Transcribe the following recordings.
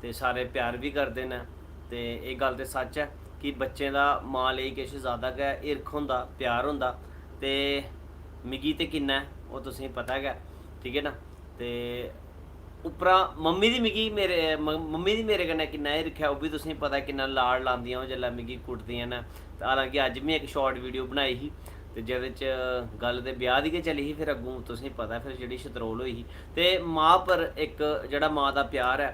ते सारे प्यार भी करते हैं। ते ये गल तो सच है कि बच्चें दा मां लेई किश ज़्यादा गै हिरख होंदा, प्यार होंदा। ते मिगी ते किन्ना है ओह् तुसेंगी पता गै, ठीक है ना। ते उप्परा मम्मी दी मिगी मेरे मम्मी दी मेरे कन्नै किन्ना हिरख है ओह् बी तुसेंगी पता, किन्ना लाड लांदियां ओह् जेल्लै मिगी कुटदियां न। ते हालांकि अज्ज में इक शार्ट वीडियो बनाई ही ते जेह्दे च गल्ल ते ब्याह् दी गै चली ही, फिर अग्गूं तुसेंगी पता फिर जेह्ड़ी शतरोल होई ही। ते मां पर एक जेह्ड़ा मां दा प्यार है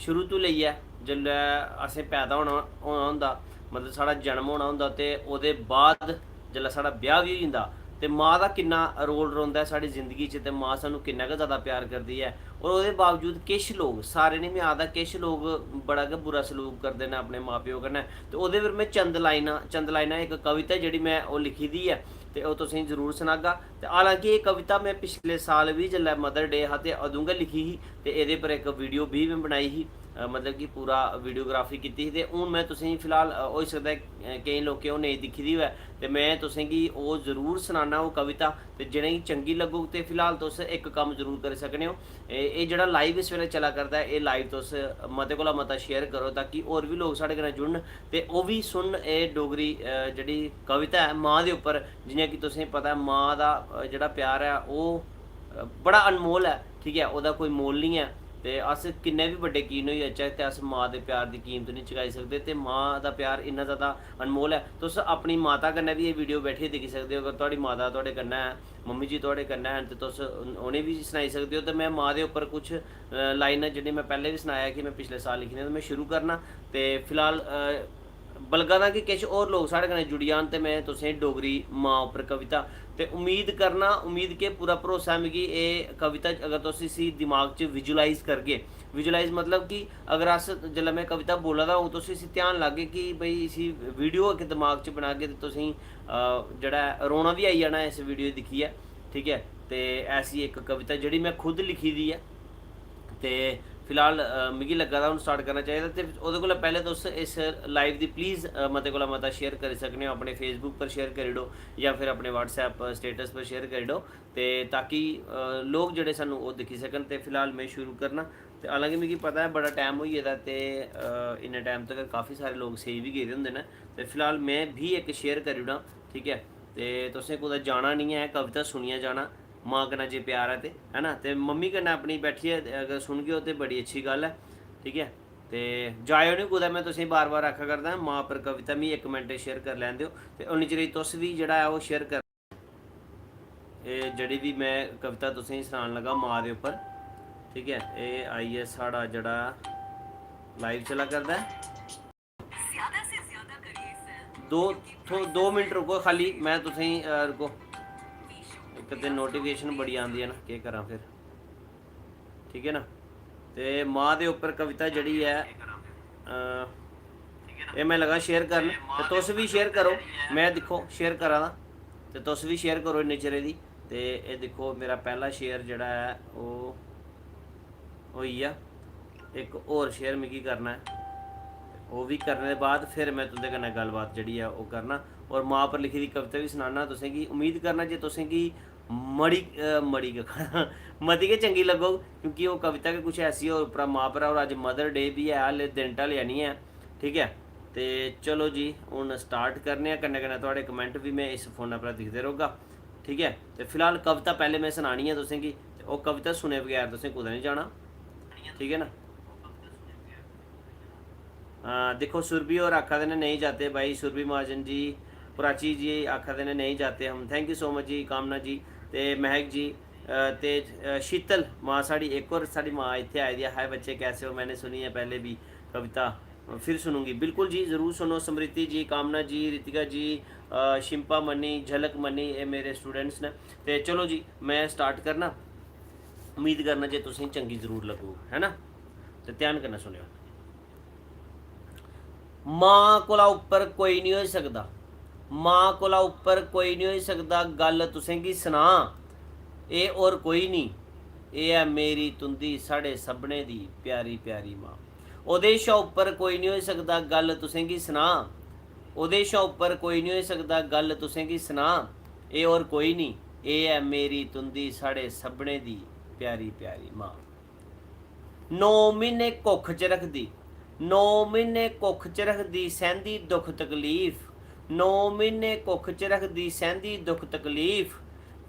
शुरू तो लेइयै जेल्लै असें पैदा होना होंदा, मतलब साढ़ा जन्म होना होंदा, ते ओह्दे बाद जेल्लै साढ़ा ब्याह बी होई जंदा, ते मां दा किन्ना रोल रौंह्दा है साढ़ी ज़िंदगी च, ते मां सानूं किन्ना गै ज़्यादा प्यार करदी है। और ओह्दे बावजूद किश लोग, सारे नहीं में आखदा, किश लोग बड़ा गै बुरा सलूक करदे न अपने मां प्यो कन्नै। ते ओह्दे पर में चंद लाइनां इक कविता जेह्ड़ी मैं ओह् लिखी दी है ते ओह् तुसेंगी जरूर सनागा। ते हालांकि एह् कविता मैं पिछले साल भी जेल्लै मदर डे हा ते अदूं गै लिखी ही, ते एह्दे पर इक वीडियो भी मैं बनाई ही, मतलब कि पूरा वीडियोग्राफी कीती ही। ते हून मैं तुसेंगी फिलहाल होई सकदा है केईं लोकें ओह् नेईं दिक्खी दी होऐ, ते मैं तुसेंगी ओह् जरूर सनाना ओह् कविता। ते जिनेंगी चंगी लग्गग ते फिलहाल तुस इक कम्म जरूर करी सकने हो, एह् जेह्ड़ा लाइव इस वेल्ले चला करदा है, एह् लाइव तुस मते कोला मता शेयर करो ताकि होर भी लोग साढ़े कन्नै जुड़न ते ओह् बी सुनन एह् डोगरी जेह्ड़ी कविता है मां दे उप्पर। जियां कि तुसेंगी पता है मां दा जेह्ड़ा प्यार है ओह् बड़ा अनमोल है, ठीक है, ओह्दा कोई मोल नहीं है। ते अस किन्ने भी बड्डे कीन होई जाचै ते अस मां दे प्यार दी कीमत नहीं चुकाई सकदे। ते मां दा प्यार इन्ना ज़्यादा अनमोल है। तुस अपनी माता कन्नै भी एह् वीडियो बैठियै दिक्खी सकदे हो। अगर तुहाड़ी माता तुहाडे कन्नै है, मम्मी जी तुहाडे कन्नै हैन, ते तुस उ'नें बी सनाई सकदे हो। ते मैं मां दे उप्पर कुछ लाइनां जेह्ड़ी मैं पैह्लें भी सनाया कि मैं पिछले साल लिखी दियां, ते मैं शुरू करना। ते फिलहाल बलगा दा कि किश होर लोग साढ़े कन्नै जुड़ी जान, ते मैं तुसेंगी डोगरी मां उप्पर कविता, ते उम्मीद के पूरा भरोसा है मिगी एह् कविता अगर तुस इसी दिमाग च विजुलाइज करगे। विजुलाइज मतलब कि अगर अस जेल्लै मैं कविता बोला दा होग तुस इसी ध्यान लागे कि भाई इसी वीडियो इक दिमाग च बनागे, ते तुसेंगी जेह्ड़ा रोना भी आई जाना इस वीडियो गी दिक्खियै, ठीक है। ते ऐसी एक कविता जेह्ड़ी मैं खुद लिखी दी है, ते फिलहाल मिगी लग्गा दा हून स्टार्ट करना चाहिदा। ते ओह्दे कोला पैह्लें तुस इस लाइव दी प्लीज़ मते कोला मता शेयर करी सकने हो, अपने फेसबुक पर शेयर करी ओड़ो या फिर अपने व्हाट्सएप स्टेटस पर शेयर करी ओड़ो, ते ताकि लोग जेह्ड़े सानूं ओह् दिक्खी सकन। ते फिलहाल मैं शुरू करना। ते हालांकि मिगी पता है बड़ा टाइम होई गेदा, ते इन्ने टाइम तक काफ़ी सारे लोग सेई बी गेदे होंदे न। ते फिलहाल मैं भी इक शेयर करी ओड़ां, ठीक है। ते तुसें कुदै जाना नहीं है, कविता सुनियै जाना। मां कन्नै जे प्यार है ते है ना, ते मम्मी कन्नै अपनी बैठियै अगर सुनगे ते बड़ी अच्छी गल्ल है, ठीक है। ते जाएओ नहीं कुदै, मैं तुसेंगी बार बार आखा करदा मां पर कविता मी इक मिनट शेयर करी लैन देओ। ते उन्नी चिरें तुस भी जेह्ड़ा है ओह् शेयर कर, एह् जेह्ड़ी भी मैं कविता तुसेंगी सनान लगा मां दे उप्पर, ठीक है। एह् आइए साढ़ा जेह्ड़ा लाइव चला करदा है। दो 2 मिनट रुको खाली, मैं तुसेंगी रुको, इक ते नोटिफिकेशन बड़ी आंदी है ना, केह् करां फिर, ठीक है ना। ते मां दे उप्पर कविता जेह्ड़ी है एह् मैं लगा शेयर करन, ते तुस भी शेयर करो। मैं दिक्खो शेयर करा दा, ते तुस भी शेयर करो इन्ने चिरे दी। ते एह् दिक्खो मेरा पैह्ला शेयर जेह्ड़ा है ओह् होई गेआ। इक होर शेयर मिगी करना है, ओह् बी करने दे बाद फिर मैं तुंदे कन्नै गल्लबात जेह्ड़ी है ओह् करना, और मां पर लिखी दी कविता भी सनाना तुसेंगी। उम्मीद करना जे तुसेंगी मड़ी गै मती गै चंगी लग्गग, क्योंकि ओह् कविता गै कुछ ऐसी और उप्परा मां पर, और अज्ज मदर डे भी है, हाले दिन ढलिया नहीं है, ठीक है। ते चलो जी हून स्टार्ट करने आं, कन्नै कन्नै थुआढ़े कमेंट भी मैं इस फोनै पर दिखदे रौह्गा, ठीक है। ते फिलहाल कविता पैह्लें मैं सनानी है तुसेंगी, ते ओह् कविता सुने बगैर तुसें कुदै नहीं जाना, ठीक है ना। देखो सुरभि और आखा देने नहीं जाते भाई, सुरभि महाजन जी, प्राची जी आखा देने नहीं जाते हम, थैंक यू सो मच जी, कामना जी, ते महक जी, ते शीतल माँ साड़ी, एक और साड़ी माँ इतने आई दी है। हाय बच्चे कैसे हो, मैंने सुनी है पहले भी कविता, फिर सुनूंगी, बिल्कुल जी ज़रूर सुनो। समृति जी, कामना जी, रितिका जी, शिंपा मनी, झलक मनी, ये मेरे स्टूडेंट्स ने। ते चलो जी मैं स्टार्ट करना, उम्मीद करना जे तुसें चंगी जरूर लगू, है ना। ते ध्यान कन्नै सुनियो। मां कोला उप्पर कोई नहीं हो सकदा, मां कोला उप्पर कोई नहीं हो सकदा, गल तुसेंगी सनां एह् और कोई नहीं, एह् है मेरी तुंदी साढ़े सभनें दी प्यारी प्यारी मां। ओह्दे शा उप्पर कोई नहीं हो सकदा, गल तुसेंगी सनां, ओह्दे शा उप्पर कोई नहीं हो सकदा, गल तुसेंगी सनां, एह् और कोई नहीं, एह् है मेरी तुंदी साढ़े सभनें दी प्यारी प्यारी मां। 9 ਮਹੀਨੇ ਕੁੱਖ 'ਚ ਰੱਖਦੀ, 9 ਮਹੀਨੇ ਕੁੱਖ 'ਚ ਰੱਖਦੀ ਸਹਿੰਦੀ ਦੁੱਖ ਤਕਲੀਫ, 9 ਮਹੀਨੇ ਕੁੱਖ 'ਚ ਰੱਖਦੀ ਸਹਿੰਦੀ ਦੁੱਖ ਤਕਲੀਫ,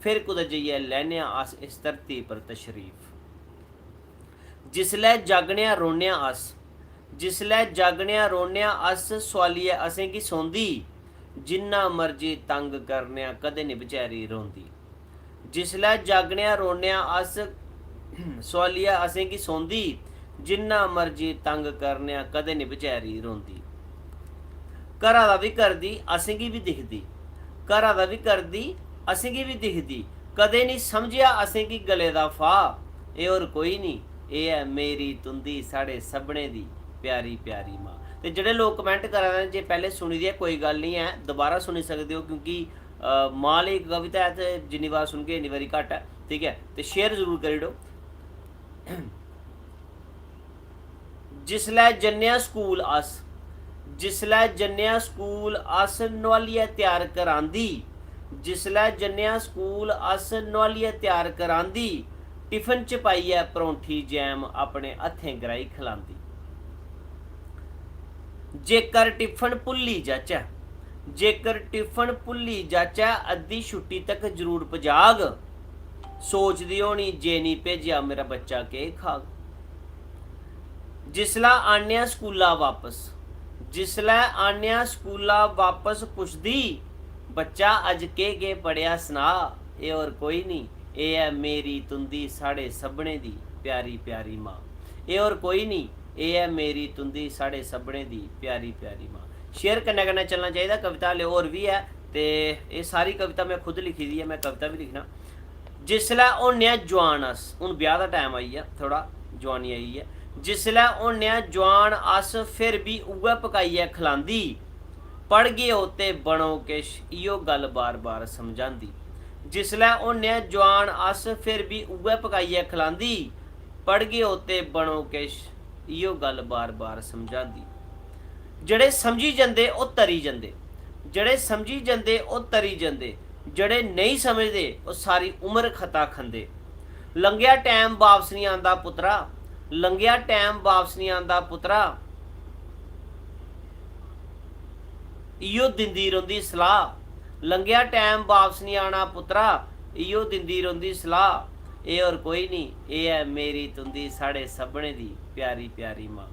फिर कुद जइए लैने आस इस धरती पर तशरीफ। जिसलै जागने रोने अस, जिसलै जागने रोने अस सवालिए असें की सौंदी, जिन्ना मर्जी तंग करने कदे नहीं बेचारी रोंदी। जिसलै जागने रोने अस सवालिए असें की सौंदी, जिन्ना मर्जी तंग करने कदे नहीं बेचारी रोंदी। घरा दा भी करदी असें की भी दिखदी, घरा दा भी करदी असें गी भी दिखदी, कदे नहीं समझिया असें गी गले दा फाह्। एह् होर कोई नहीं, एह् है मेरी तुंदी साढ़े सभनें दी प्यारी प्यारी माँ। ते जेह्ड़े लोग कमेंट करा दे जे पैह्ले सुनी दी है कोई गल्ल नहीं है, दोबारा सुनी सकदे हो क्योंकि माँ लेई इक कविता है ते जिन्नी बार सुनगे इन्नी बारी घट्ट है, ठीक है। ते शेयर जरूर करी ओड़ो। जिसलै जन्नेआ स्कूल अस, जिसलै जन्नेआ स्कूल अस नोहालियै त्यार करांदी, जिसलै जन्नेआ स्कूल अस नोहालियै त्यार करांदी, टिफन च पाइयै परौंठी जैम अपने हत्थें गराई खलांदी। जेकर टिफन भुल्ली जाचै, जेकर टिफन भुल्ली जाचै अद्धी छुट्टी तक जरूर पजाग, सोचदी होनी जे नहीं भेजेआ मेरा बच्चा केह् खाग। जिसलै आनेआ स्कूला वापस, जिसलै आनेआ स्कूला वापस पुछदी, बच्चा अज केह् पढ़ेआ सना। एह् होर कोई नहीं, एह् है मेरी तुंदी साढ़े सभनें दी प्यारी प्यारी माँ। एह् होर कोई नहीं, एह् है मेरी तुंदी साढ़े सभनें दी प्यारी प्यारी माँ। शेयर कन्नै कन्नै चलना चाहिए। कविता हले होर भी है ते एह् सारी कविता मैं खुद लिखी दी है, मैं कविता भी लिखना। जिसलै होन्ने जवान अस, हून ब्याह दा टाइम आई गेआ, थोड़ा जवानी आई है। जिसलै होन्ने जवान अस फिर भी उ'ऐ पकाइयै खलांदी, पढ़ गए हो ते बनो किश इहो गल बार बार समझांदी। जिसलै होन्ने जवान अस फिर भी उ'ऐ पकाइयै खलांदी, पढ़ गए हो ते बनो किश इहो गल बार बार समझांदी। जेह्ड़े समझी जंदे ओह् तरी जंदे, जेह्ड़े समझी जंदे ओह् तरी जंदे, जेह्ड़े नहीं समझदे ओह् सारी उम्र खता खंदे। लंघिया टैम वापस नहीं आंदा पुत्तरा, लंघिया टैम वापस नहीं आंदा पुत्तरा, इहो दिंदी रौंह्दी सलाह। लंघिया टैम वापस नहीं आना पुत्तरा, इहो दिंदी रौंह्दी सलाह। एह् होर कोई नहीं, एह् है मेरी तुंदी साढ़े सभनें दी प्यारी प्यारी माँ।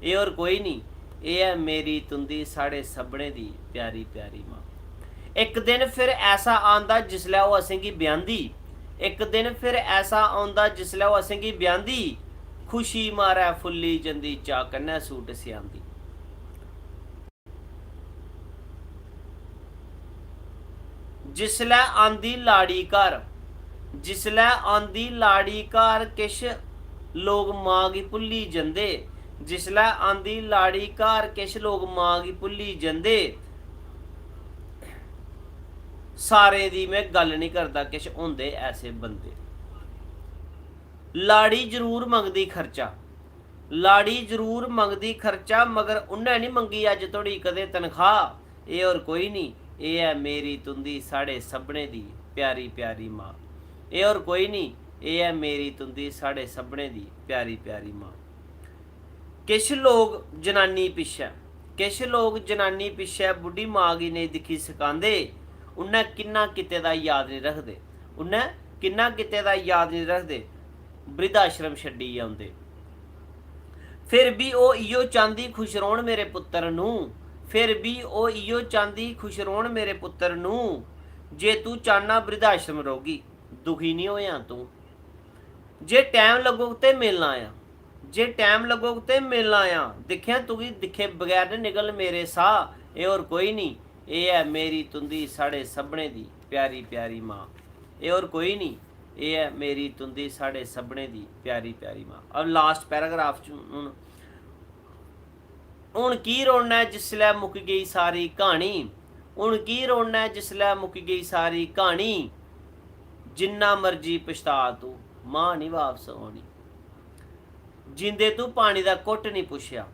एह् होर कोई नहीं, एह् है मेरी तुंदी साढ़े सभनें दी प्यारी प्यारी माँ। एक दिन फिर ऐसा आंदा जिसलै ओह् असें गी ब्याह्ंदी, एक दिन फिर ऐसा आंदा जिसलै ओह् असें गी ब्याह्ंदी, खुशी मारै फुल्ली जंदी चाऽ कन्नै सूट सियांदी। जिसलै आंदी लाड़ी घर, जिसलै आंदी लाड़ी घर किश लोग मां गी भुल्ली जंदे, जिसलै आंदी लाड़ी घर किश लोग मां गी भुल्ली जंदे। सारे दी में गल नहीं करदा, किश होंदे ऐसे बंदे। लाड़ी जरूर मंगदी खर्चा, लाड़ी जरूर मंगदी खर्चा, मगर उन्नै नहीं मंगी अज धोड़ी कदे तनखाह। एह् होर कोई नहीं, एह् है मेरी तुंदी साढ़े सभनें दी प्यारी प्यारी माँ। एह् होर कोई नहीं, एह् है मेरी तुंदी साढ़े सभनें दी प्यारी प्यारी माँ। किश लोग जनानी पिच्छे, किश लोग जनानी पिच्छे बुढ़ी माँ गी नहीं दिक्खी सकांदे, उन्नै किन्ना कीते दा याद नहीं रखदे, उन्नै किन्ना कीते दा याद नहीं रखदे, बृद्धाश्रम छड्डियै औंदे। फिर भी ओह् इयो चांदी खुश रौह्न मेरे पुत्तर नूं, फिर भी ओह् इयो चांदी खुश रौह्न मेरे पुत्तर नूं, जे तू चाहना बृद्धाश्रम रौह्गी दुखी नहीं होया तू। जे टैम लगोग ते मिलना आया, जे टैम लगोग ते मिलना आया, दिक्खेआ तुगी दिक्खे बगैर न निकल मेरे साह। एह् होर कोई नहीं, एह् है मेरी तुंदी साढ़े सभनें दी प्यारी प्यारी माँ। एह् होर कोई नहीं, एह् है मेरी तुंदी साढ़े सभनें दी प्यारी प्यारी माँ। अब लास्ट पैराग्राफ च हुण की रोना जिसलै मुक गई सारी कहानी, हुण की रोना जिसलै मुक गई सारी कहानी, जिन्ना मर्जी पछता तू मां नहीं वापस आनी। जिंदे तू पानी दा घुट नहीं पुछया,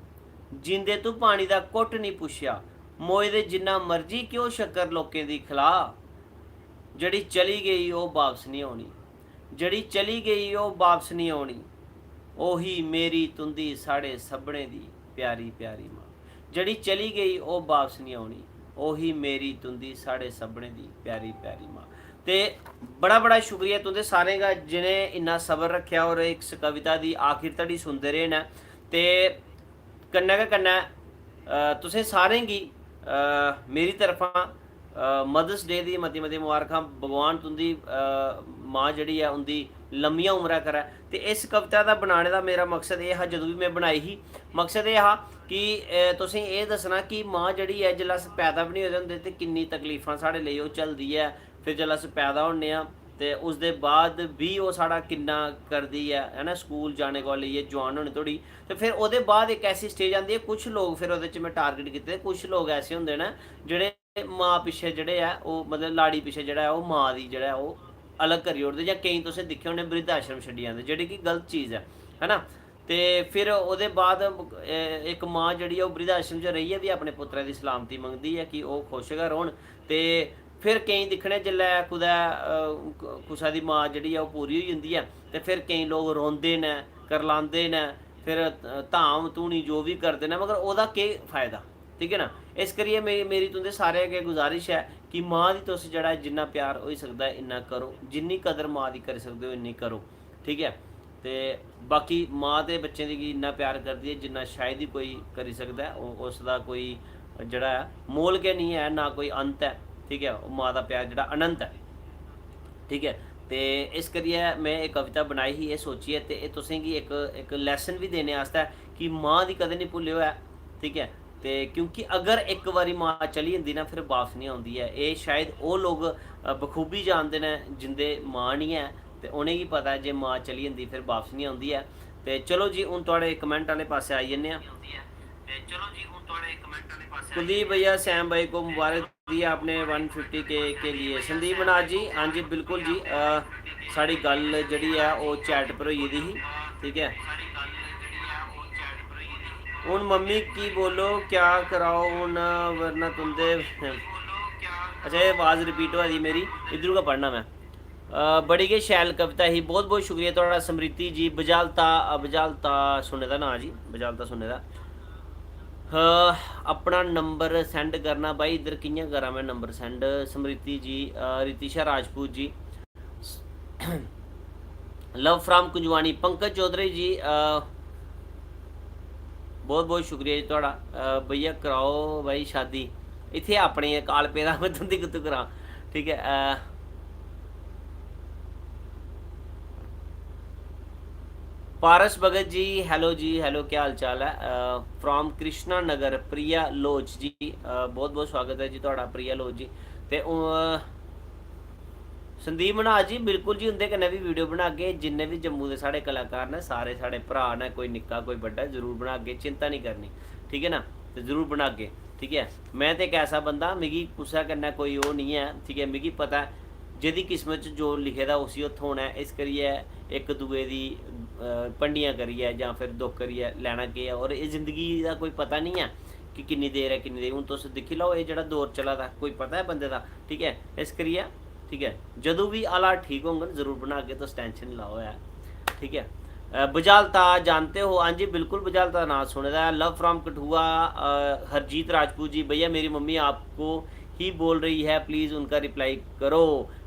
जिंदे तू पानी दा घुट नहीं पुछया, मोए दे जिन्ना मर्जी क्यों शक्कर लोकें दी खिला। जड़ी चली गई ओह् वापस नहीं आनी, जड़ी चली गई ओह् वापस नहीं आनी। ਉਹੀ ਮੇਰੀ ਤੁੰਦੀ ਸਾਡੇ ਸਭਣੇ ਦੀ ਪਿਆਰੀ ਪਿਆਰੀ ਮਾਂ, ਜਿਹੜੀ ਚਲੀ ਗਈ ਉਹ ਵਾਪਸ ਨਹੀਂ ਆਉਣੀ, ਉਹੀ ਮੇਰੀ ਤੁੰਦੀ ਸਾਡੇ ਸਭਣੇ ਦੀ ਪਿਆਰੀ ਪਿਆਰੀ ਮਾਂ। ਤੇ बड़ा बड़ा शुक्रिया तुंदे सारें का जिन्हें इन्ना सबर रखा और इस कविता की आखिर तड़ी सुनते रहे न। ते कन्नै गै कन्नै तुसें सारें गी मेरी तरफा मदर्स डे दी मती मती मुबारखां। भगवान तुंदी माँ जड़ी है उनकी लम्मियां उमरा करै। ते इस कविता का बनाने का मेरा मकसद ये हा, जदों भी मैं बनाई ही मकसद ये हा कि तुसें ये दसना कि माँ जड़ी है जिसलै अस पैदा भी नहीं होए होंदे ते किन्नी तकलीफां साढ़े लेई ओह् झल्लदी है। फिर जिसलै अस पैदा होने ते उसदे बाद भी वो साढ़ा किन्ना करदी है ना, स्कूल जाने को लेइयै जवान होने धोड़ी। तो फिर ओह्दे बाद एक ऐसी स्टेज आती है, कुछ लोग फिर ओह्दे च मैं टारगेट कीते, कुछ लोग ऐसे होंदे न जेह्ड़े माँ पिच्छे जेह्ड़े ऐ ओह् मतलब लाड़ी पिच्छे जेह्ड़ा ऐ ओह् माँ दी जेह्ड़ा ऐ ओह् अलग करी ओड़दे, जां केईं तुसें दिक्खे होने बृद्ध आश्रम छड्डी आंदे, जेह्ड़ी कि गलत चीज़ है ना। ते फिर ओह्दे बाद इक माँ जेह्ड़ी ऐ ओह् बृद्ध आश्रम च रेहियै भी अपने पुत्तरै दी सलामती मंगदी है कि ओह् खुश गै रौह्न। ते फिर केईं दिक्खने जिसलै कुदै कुसै दी माँ जेह्ड़ी ऐ ओह् पूरी होई जंदी ऐ ते फिर केईं लोग रोंदे न, करलांदे न, फिर धाम धूनी जो भी करदे न, मगर ओह्दा केह् फ़ायदा, ठीक है ना। इस करियै मेरी तुंदे सारे अग्गें गुजारिश है कि माँ दी तुस जेह्ड़ा जिन्ना प्यार होई सकदा है इन्ना करो, जिन्नी कदर माँ दी करी सकदे हो इन्नी करो, ठीक है। ते बाकी माँ ते बच्चें दी इन्ना प्यार करदी है जिन्ना शायद ही कोई करी सकदा है, उसदा कोई जेह्ड़ा है मोल गै नहीं है, ना कोई अंत है, ठीक है। माँ का प्यार जेह्ड़ा अनंत है, ठीक है। तो इस करियै मैं एक कविता बनाई ही, ये सोचिए ते तुसें गी एक लैसन भी देने आस्तै कि माँ दी कदें नहीं भुल्लेओ है, ठीक है। तो क्योंकि अगर एक बारी माँ चली जंदी ना फिर वापस नहीं आती है। ये शायद वो लोग बखूबी जानते हैं जिंदे माँ नहीं है, तो उन्हें पता है जे माँ चली जंदी फिर वापस नहीं आती है। तो चलो जी हूँ थोड़े कमेंट वाले पास आई जन्ने। कुलदीप भैया सैम भाई को मुबारक दिया आपने 150 के लिए। संदीप मनाज जी, हाँ जी बिल्कुल जी, साड़ी गल जी है वो चैट पर हुई दी ही, ठीक है। हूँ मम्मी की बोलो क्या कराओ हूँ वरना तुंदे अच्छा ये आवाज़ रिपीट होआ दी मेरी, इधरों का पढ़ना मैं। बड़ी गै शैल कविता ही, बहुत बहुत शुक्रिया थोड़ा समृति जी। बजालता सुने दा ना जी, बजालता सुने दा। अपना नंबर सेंड करना भाई, इधर कि'यां करा मैं number send. Smriti ji, Ritisha Rajput ji, love from Kunjwani, Pankaj Chaudhary ji, बहुत बहुत शुक्रिया जी थोड़ा। भैया कराओ भाई शादी, इत्थे अपने काल पेदा मैं तुंदी कुत्थों करा, ठीक है। पारस भगत जी, हेलो जी, हेलो, क्या हाल चाल है। फ्रॉम कृष्णा नगर, प्रिया लोच जी, बहुत बहुत स्वागत है जी थोड़ा प्रिया लोच जी। ते संदीप मनाज जी, बिल्कुल जी उंदे कन्नै भी वीडियो बनागे, जिन्ने भी जम्मू के साढ़े कलाकार ने सारे साढ़े भरा ने, कोई निक्का कोई बड्डा, जरूर बनागे, चिंता नहीं करनी, ठीक है ना। तो जरूर बनागे, ठीक है। मैं तो एक ऐसा बंदा, मिगी कुसै कन्नै कोई वो नहीं है, ठीक है। मिगी पता है जिहदी किस्मत च जो लिखे दा उसी उत्थों होना है। इस करियै एक दूए दी भंडियां करियै जां फिर दुख करियै लैना केह् है। और इस जिंदगी का कोई पता नहीं है कि किन्नी देर है किन्नी देर। हूँ तुस दिक्खी लैओ ये जेह्ड़ा दौर चला दा, कोई पता है बंदे दा, ठीक है। इस करियै ठीक है जदों भी हालात ठीक होंगन जरूर बनागे, तुस टेंशन नहीं लाओ है, ठीक है। बजालता जानते हो, हाँ जी बिल्कुल बजालता का नाम सुने दा। लव फ्रॉम कठुआ, हरजीत राजपूत जी, भैया मेरी मम्मी आपको ही बोल रही है, प्लीज़ उनका रिप्लाई करो।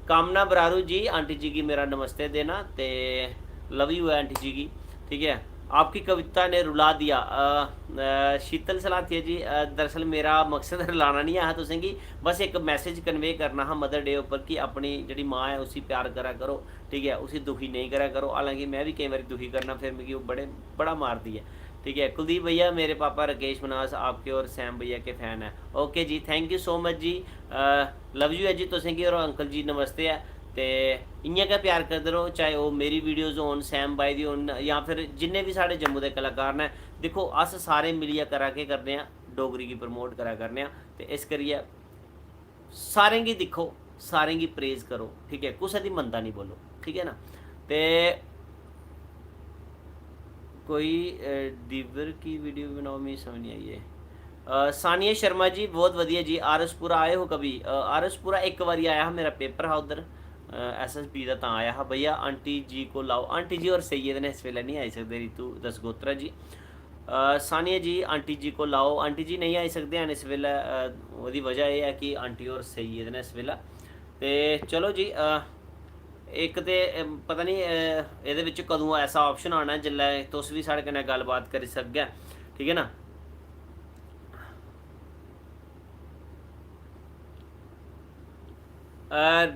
कामना बरारू जी, आंटी जी की मेरा नमस्ते देना, ते लव यू है आंटी जी की, ठीक है। आपकी कविता ने रुला दिया। शीतल सलाथिया जी, दरअसल मेरा मकसद रुलाना नहीं है तुसें गी, बस एक मैसेज कन्वे करना हा मदर डे उपर कि अपनी जी माँ है उसी प्यार करा करो, ठीक है, उसी दुखी नहीं करा करो। हालांकि मैं भी कई बार दुखी करना, फिर मिगी बड़ा मारती है, ठीक है। कुलदीप भैया मेरे पापा राकेश मनास आपके और सैम भैया के फ़ैन है। ओके जी, थैंक यू सो मच जी, लव यू है जी तुसें गी। और अंकल जी नमस्ते है। तो इ'यां गै प्यार करते रहो, चाहे वो मेरी वीडियोज़ होन, सैम भाई दी होन, या फिर जिन्ने भी साढ़े जम्मू के कलाकार ने। देखो अस सारे मिलियै करा के करने आं, डोगरी की प्रमोट करा करने आं, ते इस करियै सारें गी दिक्खो, सारें गी प्रेज करो, ठीक है, कुसै दी मंदा नहीं बोलो, ठीक है ना। ते कोई डिवर की वीडियो बनाओ, मैं समझ नहीं आई है। सानिया शर्मा जी, बहुत वधिया जी। आरसपुरा आए हो कभी? आरसपुरा एक बारी आया, मेरा पेपर हा उधर, SSB का तां आया हा भैया आंटी जी को लाओ। आंटी जी और सैयद ने इस वेले नहीं आई सकते। रितु दसगोत्रा जी, सानिया जी आंटी जी को लाओ। आंटी जी नहीं आई सकते हैं इस वेले, वही वजह यह है कि आंटी और सैयद ने इस वेले। तो चलो जी, एक तो पता नहीं ये कदों ऐसा ऑप्शन आना जिसलै तुस भी साढ़े कन्नै गलबात करी सकगे, ठीक है ना।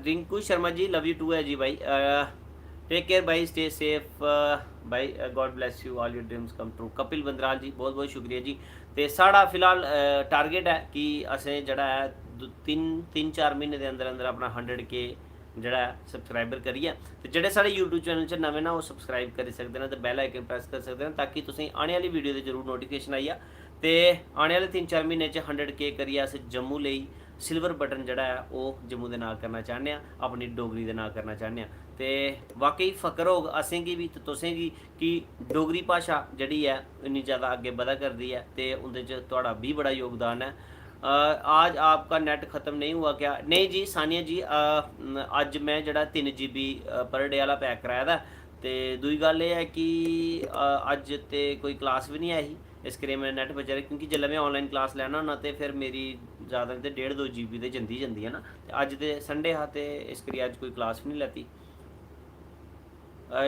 Rinku Sharma ji love you too है जी भाई। टेक केयर भाई, स्टे सेफ भाई, God bless you, all your dreams come true. Kapil Bandral ji बहुत बहुत शुक्रिया जी। तो साढ़ा फिलहाल टारगेट है कि असें जड़ा है तीन चार महीने के अंदर अंदर अपना 100K जड़ा सबसक्राइबर करिए। तो जेडे साढ़े यूट्यूब चैनल च नवे ना वो सबसक्राइब करी सकते हैं, तो बैल आइकन प्रेस कर सकते हैं ताकि तुसें आने वाली वीडियो की जरूर नोटिफिकेशन आई। तो आने वाले 3-4 महीने 100K करिए अस जम्मू ले सिल्वर बटन जड़ा है वो जम्मू के नाल करना चाहते हैं, अपनी डोगरी के नाल करना चाहते हैं। तो वाकई फकर होग असें गी भी तो तुसें गी कि डोगरी भाशा जी है इन्नी ज़्यादा अगे बधा करती है, तो उनके थोड़ा भी बड़ा योगदान है। आज आपका नेट ख़त्म नहीं हुआ क्या? नहीं जी सानिया जी, अज मैं जड़ा 3 GB पर डे वाला पैक कराया था। तो दूई गल यह है कि अज तो कोई क्लास भी नहीं आई, इस करियै मैं नैट बचा रहा, क्योंकि जिसलै मैं ऑनलाइन क्लास लैना होना तो फिर मेरी ज़्यादा नहीं तो 1.5-2 GB तो जंदी है ना। अज तो संडे हा तो इस करियै अज कोई क्लास भी नहीं लैती।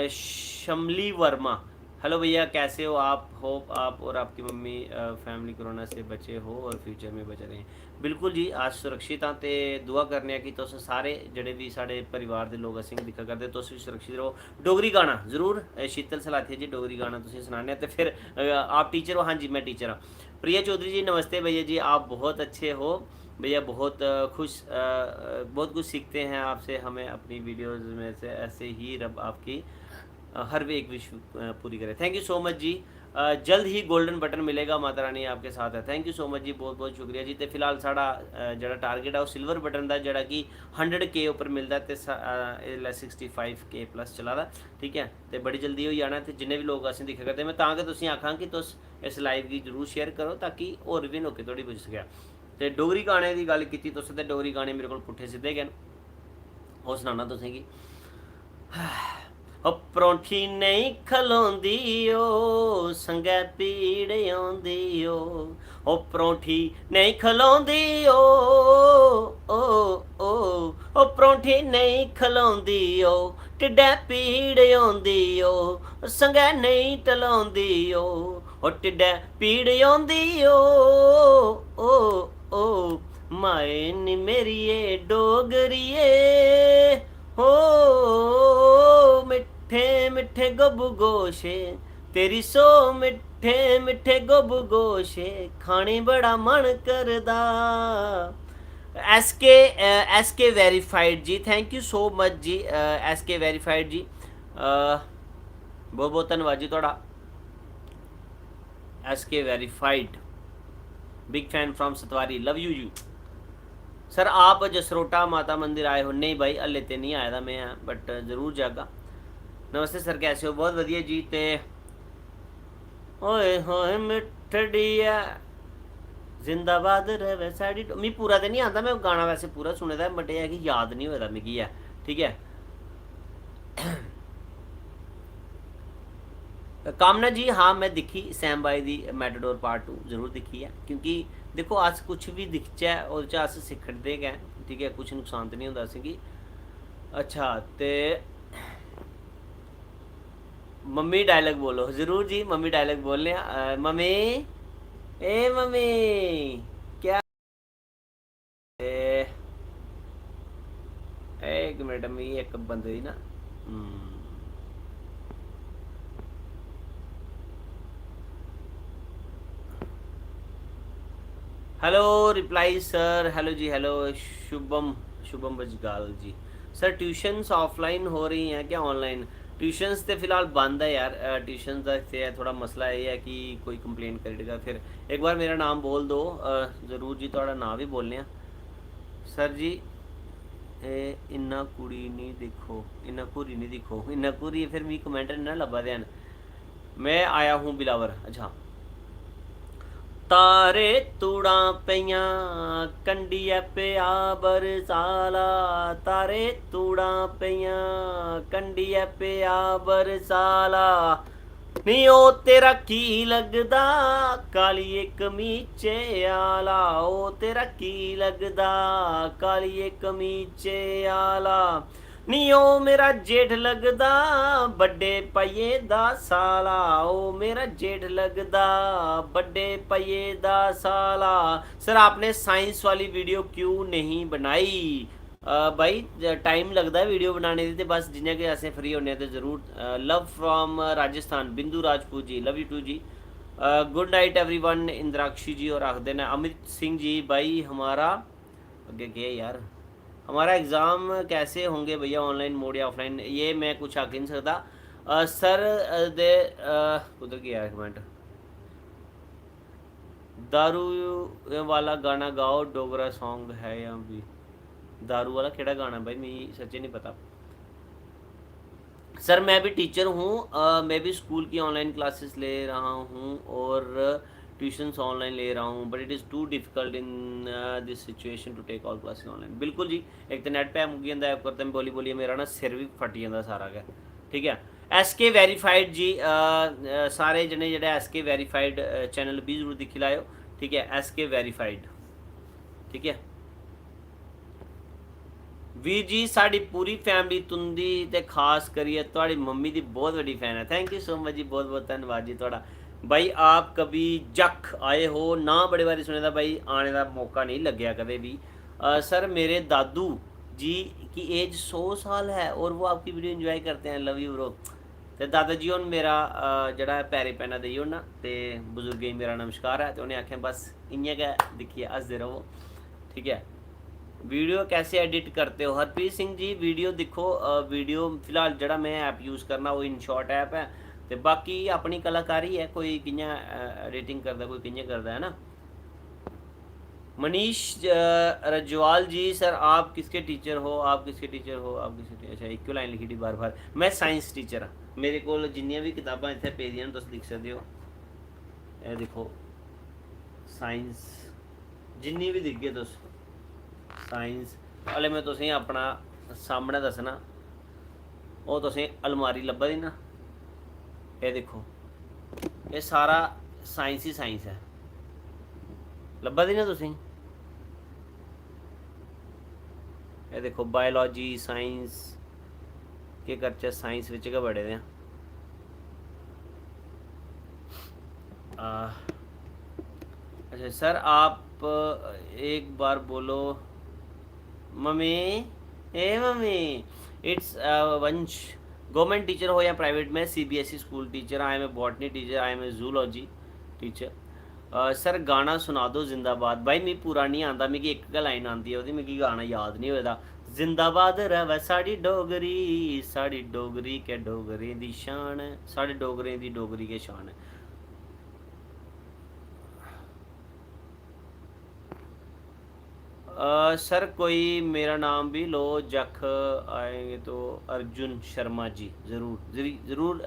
शमली वर्मा, हेलो भैया कैसे हो आप? होप आप और आपकी मम्मी फैमिली कोरोना से बचे हो और फ्यूचर में बचे रहें। बिल्कुल जी, आज सुरक्षित हाँ, तो दुआ करने कि तुस सारे जड़े भी साढ़े परिवार के लोग असें दिक्खा करते तुस भी सुरक्षित रहो। डोगरी गाना जरूर शीतल सलाथिया जी डोगरी गाना तुम सुनाने। तो फिर आप टीचर हो? हाँ जी मैं टीचर हाँ। प्रिया चौधरी जी नमस्ते भैया जी, आप बहुत अच्छे हो भैया, बहुत खुश, बहुत कुछ सीखते हैं आपसे, हमें अपनी वीडियोज़ में से ऐसे ही रब आपकी हर वे एक विश पूरी करे। थैंक यू सो मच जी। जल्द ही गोल्डन बटन मिलेगा, माता रानी आपके साथ है। थैंक यू सो मच जी, बहुत बहुत शुक्रिया जी। तो फिलहाल साड़ा जड़ा टारगेट है वो सिल्वर बटन का जड़ा कि 100K उपर मिलता है, तो 65K प्लस चला दा, ठीक है। तो बड़ी जल्दी हो जाना। तो जिन्हें भी लोग असें दिक्खा करते, मैं तां कि तुसीं आखां कि तुस इस लाइव की जरूर शेयर करो ताकि होर भी लोकें धोड़ी पुज्जी सकै। तो डोगरी गाने की गल की तुसें, तो डोगरी गाने मेरे को पुट्ठे सिद्धे गए वो सुनाना तुसें गी। परौंठी नहीं खलोंदी ओ संगै पीड़ आउंदी ओ परौंठी नहीं खलोंदी ओ परौंठी नहीं खलोंदी ओ टिड्डै पीड़ आउंदी ओ संगै नहीं टलाउंदी ओ टिड्डै पीड़ आउंदी ओ माए नी मेरिए डोगरिए हो मिठे मिठे गब गोशे तेरी सो मिठे मिठे गब गोशे खाने बड़ा मन करदा। S K verified ji, thank you so much जी। SK वेरीफाइड जी, बहुत बहुत धन्यवाद जी थोड़ा। SK verified, big fan from Satwari, love you you. Sir आप जसरोटा माता मंदिर आए हो? नहीं भाई हले तो नहीं आया था मैं, बट जरूर जागा। नमस्ते सर कैसे हो? बहुत वधिया जी। ते ओए होए मिठड़िया जिंदाबाद रहे साड़ी, मी पूरा तो नहीं आता, मैं गाना वैसे पूरा सुने दा, बट यह है कि याद नहीं होता मिगी है, ठीक है। कामना जी हाँ मैं दिखी Sam by the Matador part 2 जरूर दिखी है, क्योंकि देखो अस कुछ भी दिखचै और अस सिक्खदे गै, ठीक है, कुछ नुकसान तो नहीं होंदा असेंगी। अच्छा ते मम्मी डायलॉग बोलो जरूर जी, मम्मी डायलॉग बोलने मम्मी ए मम्मी क्या एक मिनट मी एक बंदे दी ना हेलो रिप्लाई सर, हेलो जी, हेलो शुभम बजगाल जी। सर ट्यूशन्स ऑफलाइन हो रही हैं क्या ऑनलाइन? ट्यूशन्स तो फिलहाल बंद है यार, ट्यूशन का थोड़ा मसला ये है कि कोई कंप्लेन करेगा फिर। एक बार मेरा नाम बोल दो ज़रूर जी, थोड़ा नाम भी बोलने सर जी। इन्ना कुड़ी नहीं देखो, इन्ना कुरी नहीं दिखो, इन्ना कुरी फिर मी कमेंट ना लभा देन। मैं आया हूँ बिलावर, अच्छा ਤਾਰੇ ਤੂੜਾਂ ਪਈਆਂ ਕੰਡੀਐ ਪਿਆ ਬਰਸਾਲਾ, ਤਾਰੇ ਤੂੜਾਂ ਪਈਆਂ ਕੰਡੀਐ ਪਿਆ ਬਰਸਾਲਾ। ਨੀ ਉਹ ਤੇਰਾ ਕੀ ਲੱਗਦਾ ਕਾਲੀਏ ਕਮੀਚੇ ਆਲਾ, ਉਹ ਤੇਰਾ ਕੀ ਲੱਗਦਾ ਕਾਲੀਏ ਕਮੀਚੇ ਆਲਾ। ਨੀ ਉਹ ਮੇਰਾ ਜੇਠ लगदा बड़े पइए दा साला, ओ मेरा जेठ लगदा बड़े पइए दा साला। सर आपने साइंस वाली वीडियो क्यों नहीं बनाई? भाई टाइम लगता है वीडियो बनाने दी, बस जिन्हें कि असें फ्री होने तो जरूर। Love from Rajasthan Bindu Rajput ji, love you too जी। Good night everyone Indrakshi ji. और आखते हैं अमित सिंह जी, भाई हमारा अगे क्या यार, हमारा एग्ज़ाम कैसे होंगे भैया, ऑनलाइन मोड या ऑफलाइन? ये मैं कुछ आख नहीं सकता सर। दे उधर गया एक मिनट। दारू वाला गाना गाओ, डोगरा सॉन्ग है या भी? दारू वाला केड़ा गाना भाई, मैं सच्चे नहीं पता सर। मैं भी टीचर हूँ, मैं भी स्कूल की ऑनलाइन क्लासेस ले रहा हूँ और ट्यूशन्स ऑनलाइन ले रहा हूँ, but it is too difficult in this situation to take all classes online. बिल्कुल जी, एक तो नैट पे मुक्की जाता, ऐप करते बोली बोलिए मेरा ना सिर भी फट जाता सारा गया। ठीक है, SK वेरीफाइड जी, सारे जने जेह्ड़े SK वेरीफाइड चैनल भी जरूर दिक्खी लैओ। ठीक है, SK वेरीफाइड। ठीक है वीर जी, साड़ी पूरी फैमिली तुंदी ते खास करिए तुहाड़ी मम्मी दी बहुत बड़ी फैन है। थैंक यू सो मच जी, बहुत बहुत धन्यवाद जी तुहाड़ा। भाई आप कभी जख आए हो ना? बड़े बारी सुने दा भाई, आने का मौका नहीं लग्या कदे भी। सर मेरे दादू जी की एज 100 साल है और वो आपकी वीडियो एंजॉय करते हैं, लव यू ब्रो। तो दादा जी हूँ मेरा जड़ा पैरे पैना देई ओड़ना, तो बजुर्गें गी मेरा नमस्कार है। तो उन्हें आखेआ बस इ'यां गै दिक्खिए हसदे रहो। ठीक है, वीडियो कैसे एडिट करते हो? हरप्रीत सिंह जी, वीडियो दिखो, वीडियो फिलहाल जड़ा मैं ऐप यूज़ करना वो इनशॉट ऐप है, तो बाकी अपनी कलाकारी है, कोई कि'यां एडिटिंग करता, कोई कि'यां करता है ना। मनीष रजवाल जी, सर आप किसके टीचर हो? आप किसके टीचर हो? आप किसके टीचर? अच्छा इक्को लाइन लिखी थी बार बार। मैं साइंस टीचर हाँ, मेरे को जिन्नियां भी किताबां इत्थे पेदियां तुस लिख सकते हो। ये देखो साइंस जिन्नी भी दिखगे तुस साइंस हले मैं तुसें अपना सामने दसना, वो तुसें अलमारी लब्भा दी ना, ये देखो ये सारा साइंस ही साइंस है, लब्भा दी ना तुसें? ये देखो बायोलॉजी साइंस के करचे साइंस विच गै बड़े दे। अच्छा सर आप एक बार बोलो मम्मी, ए mummy. It's Vansh. Government teacher हो या प्राइवेट में? CBSE school teacher, I am a botany teacher, I am a zoology teacher. Sir गाना सुना दो जिंदाबाद। भाई मिगी पूरा नहीं आंदा, मिगी एक गै लाइन आंदी है ओह्दी, मिगी गाना याद नहीं होएदा। जिंदाबाद रवै साड़ी डोगरी, साड़ी डोगरी के डोगरें दी शान है, साढ़े डोगरें दी डोगरी के शान है। सर कोई मेरा नाम भी लो, जख आएंगे तो अर्जुन शर्मा जी, ज़रूर ज़रूर।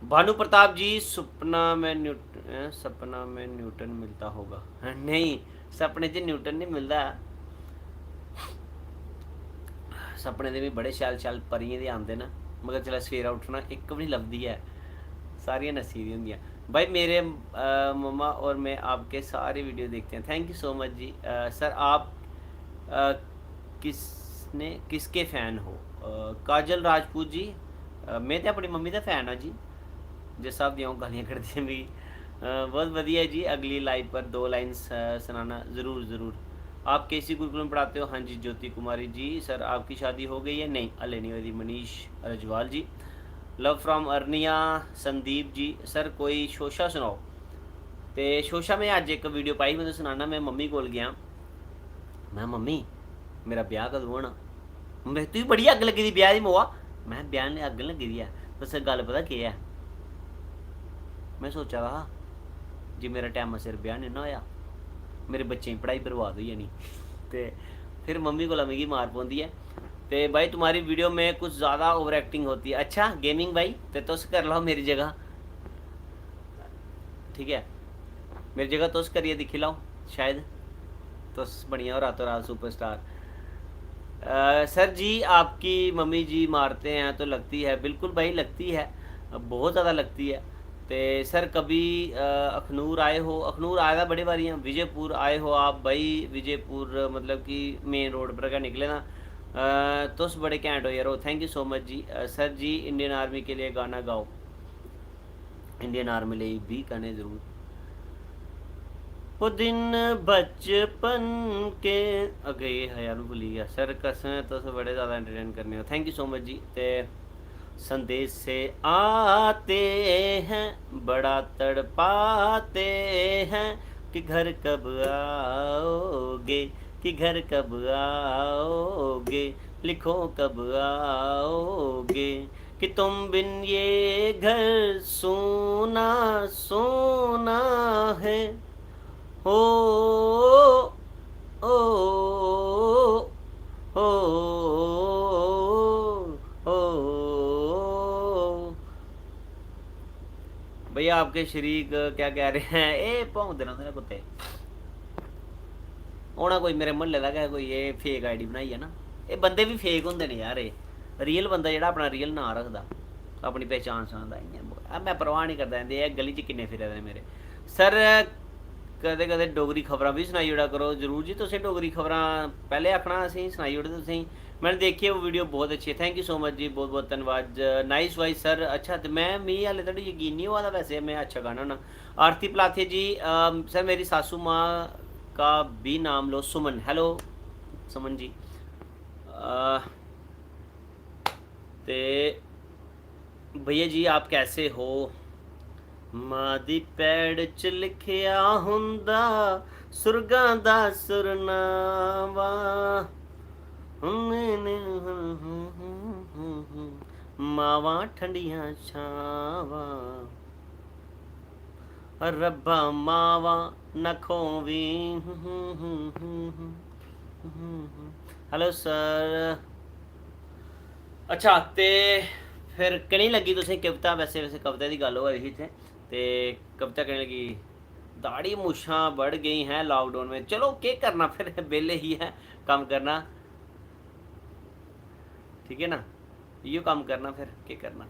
भानु प्रताप जी, सपना में न्यूटन मिलता होगा? नहीं, सपने च न्यूटन नहीं मिलता, सपने दे भी बड़े शैल शैल परियें दे आंदे ना, मगर जिसलै सवेरा उठना एक भी नहीं लभदी है, सारियां नस्सी दी होंदियां। भाई मेरे मम्मा और मैं आपके सारे वीडियो देखते हैं, थैंक यू सो मच जी। सर आप किसके फ़ैन हो? काजल राजपूत जी, मैं तो अपनी मम्मी का फ़ैन हाँ जी, जिस साहब दी गालियाँ कढ़दी हैं मिगी। बहुत वधिया जी, अगली लाइव पर 2 लाइन्स सुनाना ज़रूर ज़रूर। आप कैसी गुरुकुलम पढ़ाते हो? हाँ जी ज्योति कुमारी जी। सर आपकी शादी हो गई है? नहीं हले नहीं हुई। Manish Rajwal ji. Love from Arnia Sandeep ji. Sir कोई शोशा सुनाओ। तो शोशा में अज एक वीडियो पाई, मैं सुनाना। मैं मम्मी कोल गया, मैं मम्मी मेरा ब्याह कदों होना? मैं तुझी बड़ी अग लगी दी ब्याह दी मोआ। मैं ब्याह ने अग लगी दी है, तुस गल पता केह् है? मैं सोचा दा जे मेरा टाइम सिर ब्याह नहीं ना होया, मेरे बच्चें की पढ़ाई बर्बाद हो जानी। तो फिर मम्मी को मिगी मार पौंदी है। तो भाई तुम्हारी वीडियो में कुछ ज़्यादा ओवर एक्टिंग होती है। अच्छा गेमिंग भाई, तो तुस कर लो मेरी जगह, ठीक है? मेरी जगह तुस करिए दिखी लाओ, शायद तुस बनिया हो रातों रात सुपरस्टार। सर जी आपकी मम्मी जी मारते हैं तो लगती है, बिल्कुल भाई लगती है, बहुत ज़्यादा लगती है। तो सर कभी अखनूर आए हो? अखनूर आया था बड़ी बारी हैं। विजयपुर आए हो आप भाई? विजयपुर मतलब कि मेन रोड पर का निकले ना। तुस बड़े कैंट हो यार, हो थैंक यू सो मच जी। सर जी इंडियन आर्मी के लिए गाना गाओ। इंडियन आर्मी लिए भी गाने ज़रूर। वो दिन बचपन के अगे ये है यार, भूल गया सर, कसम तो से बड़े ज़्यादा एंटरटेन करने हो, थैंक यू सो मच जी। ते संदेश से आते हैं बड़ा तड़पाते हैं कि घर कब आओगे, कि घर कब आओगे, लिखो कब आओगे, कि तुम बिन ये घर सोना सोना है। हो ओ ओ ओ भैया आपके शरीक क्या कह रहे हैं? ए भौंक देना तेरे कुत्ते। होना कोई मेरे म्हल्ले का कोई ये फेक आईडी बनाई है ना। ये बंदे भी फेक होंगे ने यार, ये रियल बंदा जेह्ड़ा अपना रियल नाम रखदा, अपनी पहचान सनांदा, इ'यां मैं परवाह नहीं करदा इंदी। गली च किन्ने फिरे दे मेरे सर। कदे कदे डोगरी खबरां भी सनाई ओड़ा करो। जरूर जी, तुसें डोगरी खबरां पहले आखना, असें सनाई ओड़े तुसें। मैंने देखी है वो वीडियो, बहुत अच्छी है, थैंक यू सो मच जी, बहुत बहुत धन्यवाद। Nice vice sir. अच्छा तो मैं मिगी हाले तक यकीन नहीं हुआ था, वैसे मैं अच्छा गाना होना। आरती पलाथे जी, सर मेरी सासू माँ का भी नाम लो, सुमन। हेलो सुमन जी। ते भैया जी आप कैसे हो? माँ दी पैड़ च लिखिया हुंदा सुरगां दा सुरनावा, मावां ठंडियां छावां, रब्बा मावां न खोवी। Hello sir. अच्छा ते फिर कनेही लगी तुसें कविता? वैसे वैसे कविता की गल होआ दी ही इत्थै, ते कविता कनेही लगी? दाढ़ी मुछां बढ़ गई हैं लॉकडाउन में। चलो क्या करना फिर, बेले ही है, काम करना, ठीक है ना, यो काम करना, फिर क्या करना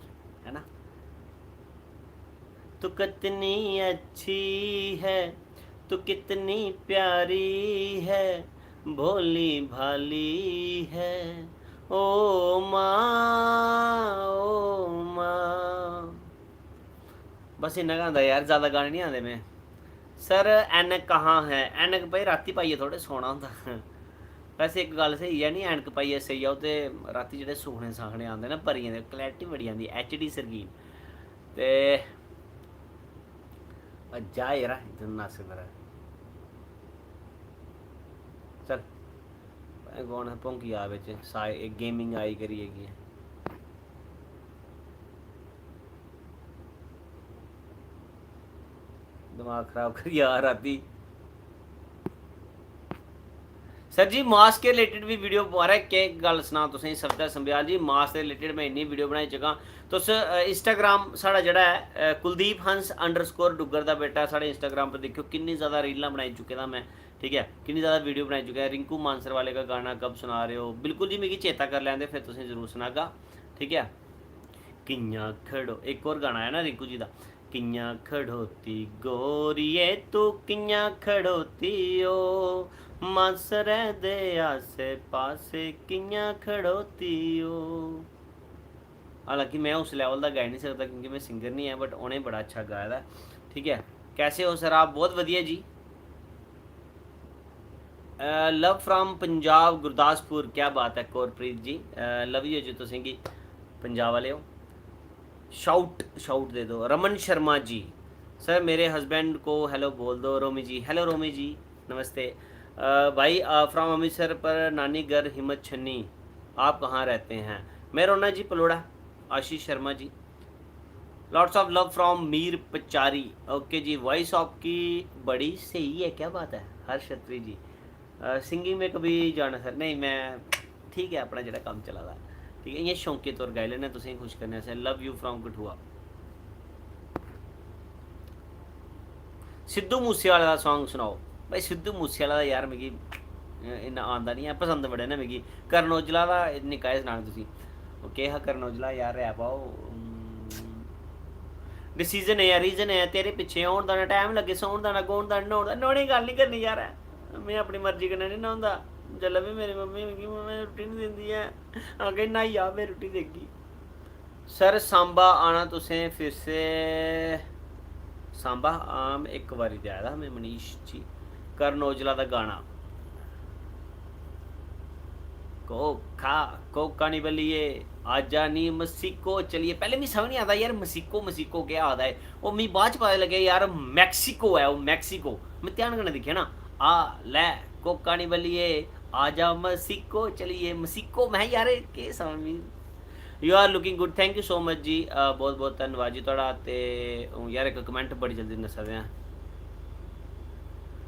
है ना। तू कितनी अच्छी है, तू कितनी प्यारी है, भोली भाली है, ओ माँ ओ माँ। बस इन्ना गै आंदा यार, ज़्यादा गाने नहीं आते में। सर ऐनक कहाँ है? ऐनक भाई राती पाइयै थोड़े सोना होंदा। वैसे एक गल स्हेई है, नहीं ऐनक पाइयै सेई जाओ ते राती जेह्ड़े सुखने साखने आंदे ना परियें दे, क्लैरिटी बड़ी आंदी, HD सरगीन। ते जा यरा इधर नस मेरा, चल कौन भौंकी आ बिच साई गेमिंग आई करिए की दिमाग खराब करी यार राती। सर जी मास्क के रिलेटेड भी वीडियो बारे केह् गल सनां तुसें सफदर संब्याल जी, मास्क के रिलेटेड मैं इन्नी वीडियो बनाई चुका। तुस इंस्टाग्राम साढ़ा जेह्ड़ा है कुलदीप हंस _ डुग्गर दा बेटा, साढ़े इंस्टाग्राम पर दिक्खो किन्नी ज़्यादा रीलां बनाई चुके दा मैं, ठीक है, किन्नी ज़्यादा वीडियो बनाई चुके हैं। रिंकू मानसर वाले का गाना कब सुना रहे हो? बिल्कुल जी, मिगी चेता कर लैंदे फिर तुसें जरूर सुनागा, ठीक है। कियां खड़ो, एक और गाना है ना रिंकू जी दा, कियां खड़ोती गोरिए तू कियां खड़ोती ओ, मानसरे दे आसे पासे कियां खड़ोती हो। हालांकि मैं उस लेवल का गा नहीं सकता क्योंकि मैं सिंगर नहीं है, बट उन्हें बड़ा अच्छा गाया था, ठीक है। कैसे हो सर आप? बहुत वधिया जी। लव फ्राम पंजाब गुरदासपुर, क्या बात है कौरप्रीत जी, लव यू जी, तुसें की पंजाब वाले हो। शाउट शाउट दे दो। रमन शर्मा जी, सर मेरे हस्बैंड को हेलो बोल दो। रोमी जी, हेलो रोमी जी, नमस्ते। भाई फ्रॉम अमृतसर पर नानी घर हिम्मत छन्नी, आप कहाँ रहते हैं? मैं रोना जी पलोड़ा। Ashish Sharma ji, lots of love from Mir Pachari, okay जी। वॉइस आपकी बड़ी सही है, क्या बात है हर्ष छत्री जी। सिंगिंग में कभी जाना सर? नहीं, मैं ठीक है अपना जो काम चला रहा, ठीक है, ये शौक के तौर गाई लेना तुसें खुश करने से। Love you from Kathua. Sidhu Moosewale का सॉन्ग सुनाओ भाई। सिद्धू मूसेवाला दा यार मिगी इन्ना आंदा नहीं है, पसंद बड़े ने मिगी। करण औजला दा निक्का जिहा सनाओ तुसी, ओह् केह् हा करण औजला यार रैप आओ। डिसीजन है रीजन है तेरे पिच्छे औन दा ना टाइम लगे सौन दा ना गौन दा नौन दा नौने गल्ल नहीं करनी यार। मैं अपनी मर्जी कन्नै नहीं नौंदा, जेल्लै भी मेरी मम्मी मिगी रुट्टी नहीं दिंदी है आगे न्हाई आ मैं रुट्टी देगी। सर सांबा आना तुसें फिर से सांबा आम एक बारी ते आया था मैं मनीष जी। करण औजला दा गाना कोका कोका नहीं बलिए आजा नी मसीको चलिए। पहले मी समझ नहीं आता यार मसीको मसीको क्या आता है, वो मी बाद च पता लगे यार मैक्सिको है, वो मैक्सिको। मैं ध्यान कन्नै दिक्खेआ ना, आ लै कोका नहीं बलिए आजा मसीको चलिए मसीको। मैं यार केह् समझ मी। You are looking good, thank you so much जी, बहुत बहुत धन्यवाद जी थोड़ा। ते यार एक कमेंट बड़ी जल्दी नसा दे।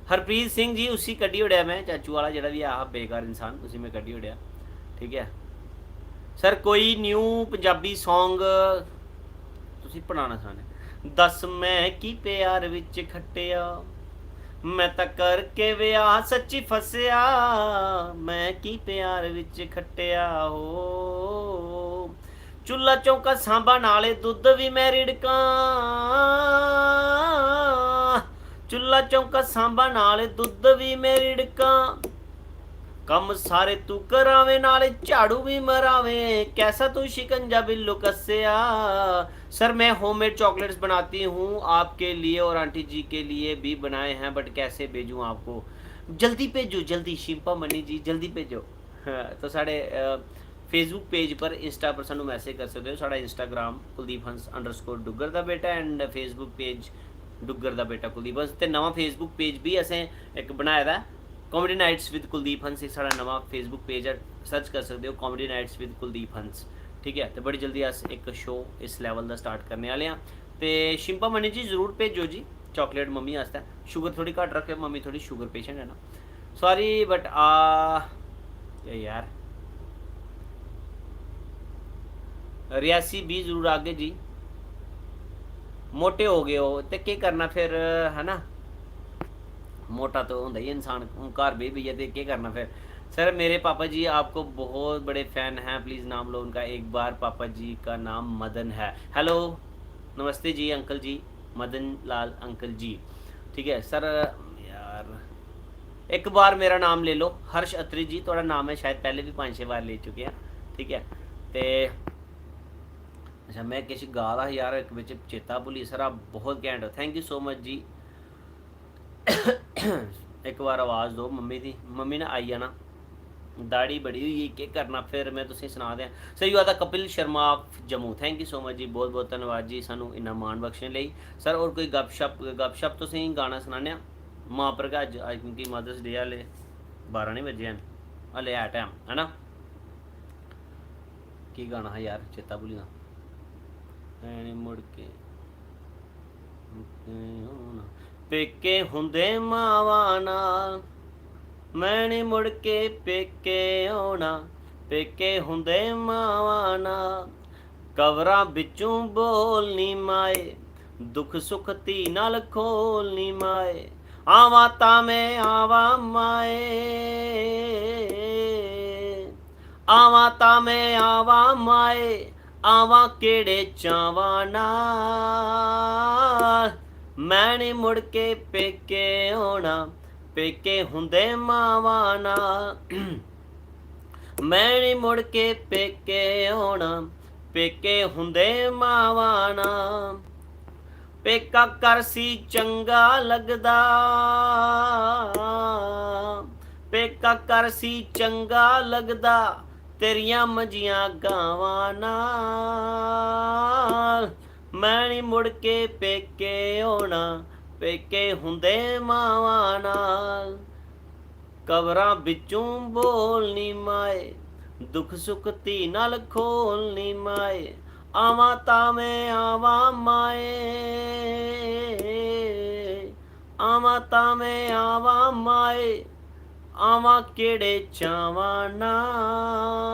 हरप्रीत सिंह जी उसी कड्ढी ओड़ेआ मैं, चाचू वाला जेह्ड़ा बी है बेकार इंसान, उसी मैं कड्ढी ओड़ेआ। ठीक है सर कोई न्यू पंजाबी सॉन्ग तुसी पढ़ाना सनाने। दस मैं की प्यार विच खट्टिया मैं तां करके विआह सच्ची फसिया, मैं की प्यार विच खट्टिया हो। चुल्ला चौंका सांभा नाले दुद्ध भी मैं रिड़कां, चुल्ला चौंका सांभा नाले दुद्ध भी मैं रिड़कां। कम सारे तू करावे नाले झाड़ू भी मरावे, कैसा तू शिकंजा बिल्लू कस्या। सर मैं होममेड चॉकलेट्स बनाती हूँ आपके लिए और आंटी जी के लिए भी बनाए हैं, बट कैसे भेजूँ आपको। जल्दी भेजो जल्दी शिंपा मनी जी जल्दी भेजो। हाँ, तो साढ़े फेसबुक पेज पर इंस्टा पर सानू मैसेज कर सकते हो। साढ़ा इंस्टाग्राम कुलदीप हंस _ डुग्गर दा बेटा एंड फेसबुक पेज डुग्गर दा बेटा कुलदीप हंस। ते नवा फेसबुक पेज भी असें एक बनाए दा कॉमेडी नाइट्स विद कुलदीप हंस, साढ़ा नवा फेसबुक पेज है, सर्च कर सकते हो कॉमेडी नाइट्स विद कुलदीप हंस। ठीक है तो बड़ी जल्दी अस एक शो इस लैवल का स्टार्ट करने वाले हैं। तो शिंपा मनी जी जरूर भेजो जी चॉकलेट मम्मी आस्ते। शुगर थोड़ी घट रखे, मम्मी थोड़ी शुगर पेशेंट है ना, सॉरी बट यार रियासी भी जरूर आगे जी। मोटे हो गए हो तो क्या करना फिर, है ना, मोटा तो होता ही इंसान, घर भी है तो क्या करना फिर। सर मेरे पापा जी आपको बहुत बड़े फ़ैन हैं, प्लीज़ नाम लो उनका एक बार। पापा जी का नाम मदन है। हेलो नमस्ते जी अंकल जी, मदन लाल अंकल जी। ठीक है सर यार एक बार मेरा नाम ले लो, हर्ष अत्री जी थोड़ा नाम है, शायद पहले भी 5-6 बार ले चुके हैं। ठीक है तो अच्छा मैं किसी गा रहा यार एक बिच चेता भुली। सर आप बहुत घैंट हो, थैंक यू सो मच जी। एक बार आवाज़ दो मम्मी दी, मम्मी ने आई जाना, दाढ़ी बड़ी हुई क्या करना फिर मैं तुसें सुना दें। Sir you are the Kapil Sharma Jammu, thank you so much जी, बहुत बहुत धन्यवाद जी सानू इन्ना मान बख्शने लई। सर और कोई गपशप तुसें गाना सनाने माँ पर के अज क्योंकि मदर्स डे हले 12 नहीं बजे हैं, हले है टाइम है ना। की गाना है यार चेता भुली दा, मुड़ के पेके हुंदे मावां नाल मैं नी मुड़ के पेके आउणा, पेके हुंदे मावां नाल कवरां बिच्चों बोलनी माए, दुख सुख धी नाल खोलनी माए। आवां तां मैं आवां माए, आवां तां मैं आवां माए, आवां केड़े चावां नाल मैं नी मुड़ के पेके आउणा, पेके हुंदे मावां नाल मैं नी मुड़ के पेके आउणा, पेके हुंदे मावां नाल। पेका कर सी चंगा लगदा, पेका कर सी चंगा लगदा तेरियां मंजियां गावां नाल मैं नी मुड़ के पेके आउणा, पेके हुंदे मावां नाल कवरां बिच्चों बोलनी माए, दुख सुख धी नाल खोलनी माए। आवां तां मैं आवां माए, आवां तां मैं आवां माए, आवां केड़े चावां नाल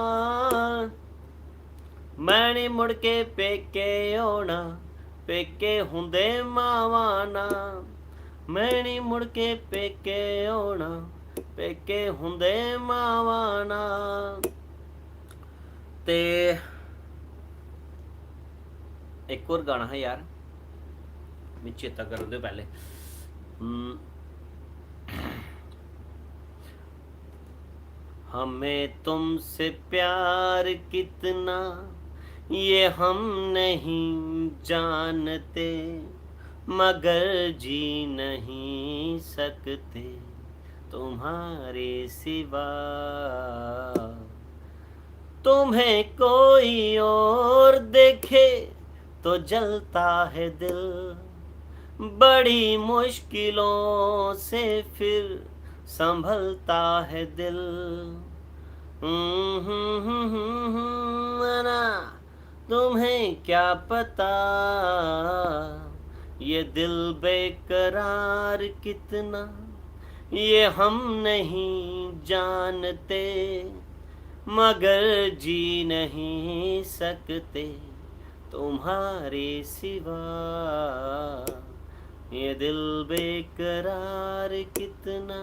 मैं नी मुड़ के पेके आउणा, पेके हुंदे मावां नाल। मैं नहीं मुड़ के पेके आना, पेके हुंदे मावां नाल। ते एक और गाना है यार, मैं चेता कर दो पहले। हमें तुमसे प्यार कितना ये हम नहीं जानते, मगर जी नहीं सकते तुम्हारे सिवा। तुम्हें कोई और देखे तो जलता है दिल, बड़ी मुश्किलों से फिर संभलता है दिल। ना तुम्हें क्या पता ये दिल बेकरार कितना ये हम नहीं जानते, मगर जी नहीं सकते तुम्हारे सिवा। ये दिल बेकरार कितना।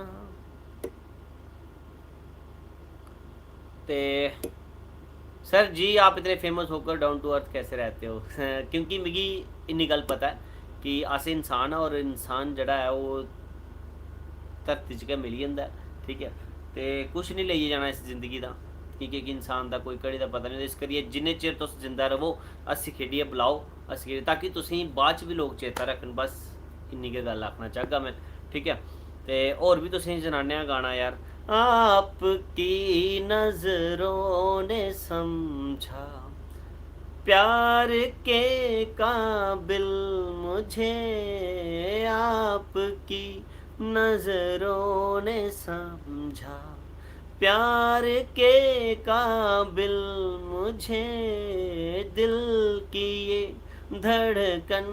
ते सर जी आप इतने फेमस होकर डाउन टू अर्थ कैसे रहते हो? क्योंकि मिगी इन्नी गल पता है कि अस इंसान है और इंसान जड़ा है वो धरती च गै मिली जंदा है, ठीक है। तो कुछ नहीं लेइयै जाना इस जिंदगी का, क्योंकि एक इंसान का कोई घड़ी का पता नहीं, इस करियै जिन्ने चिर तुस जिंदा रवो हस्सी खेढियै बुलाओ, हस्सी खेढियै, ताकि तुसें बाद च भी लोग चेता रखन। बस इन्नी गै गल आखना चाहगा मैं, ठीक है। तो होर भी तुसें जनाने गाना यार। आपकी नजरों ने समझा प्यार के काबिल मुझे, आपकी नजरों ने समझा प्यार के काबिल मुझे, दिल की ये धड़कन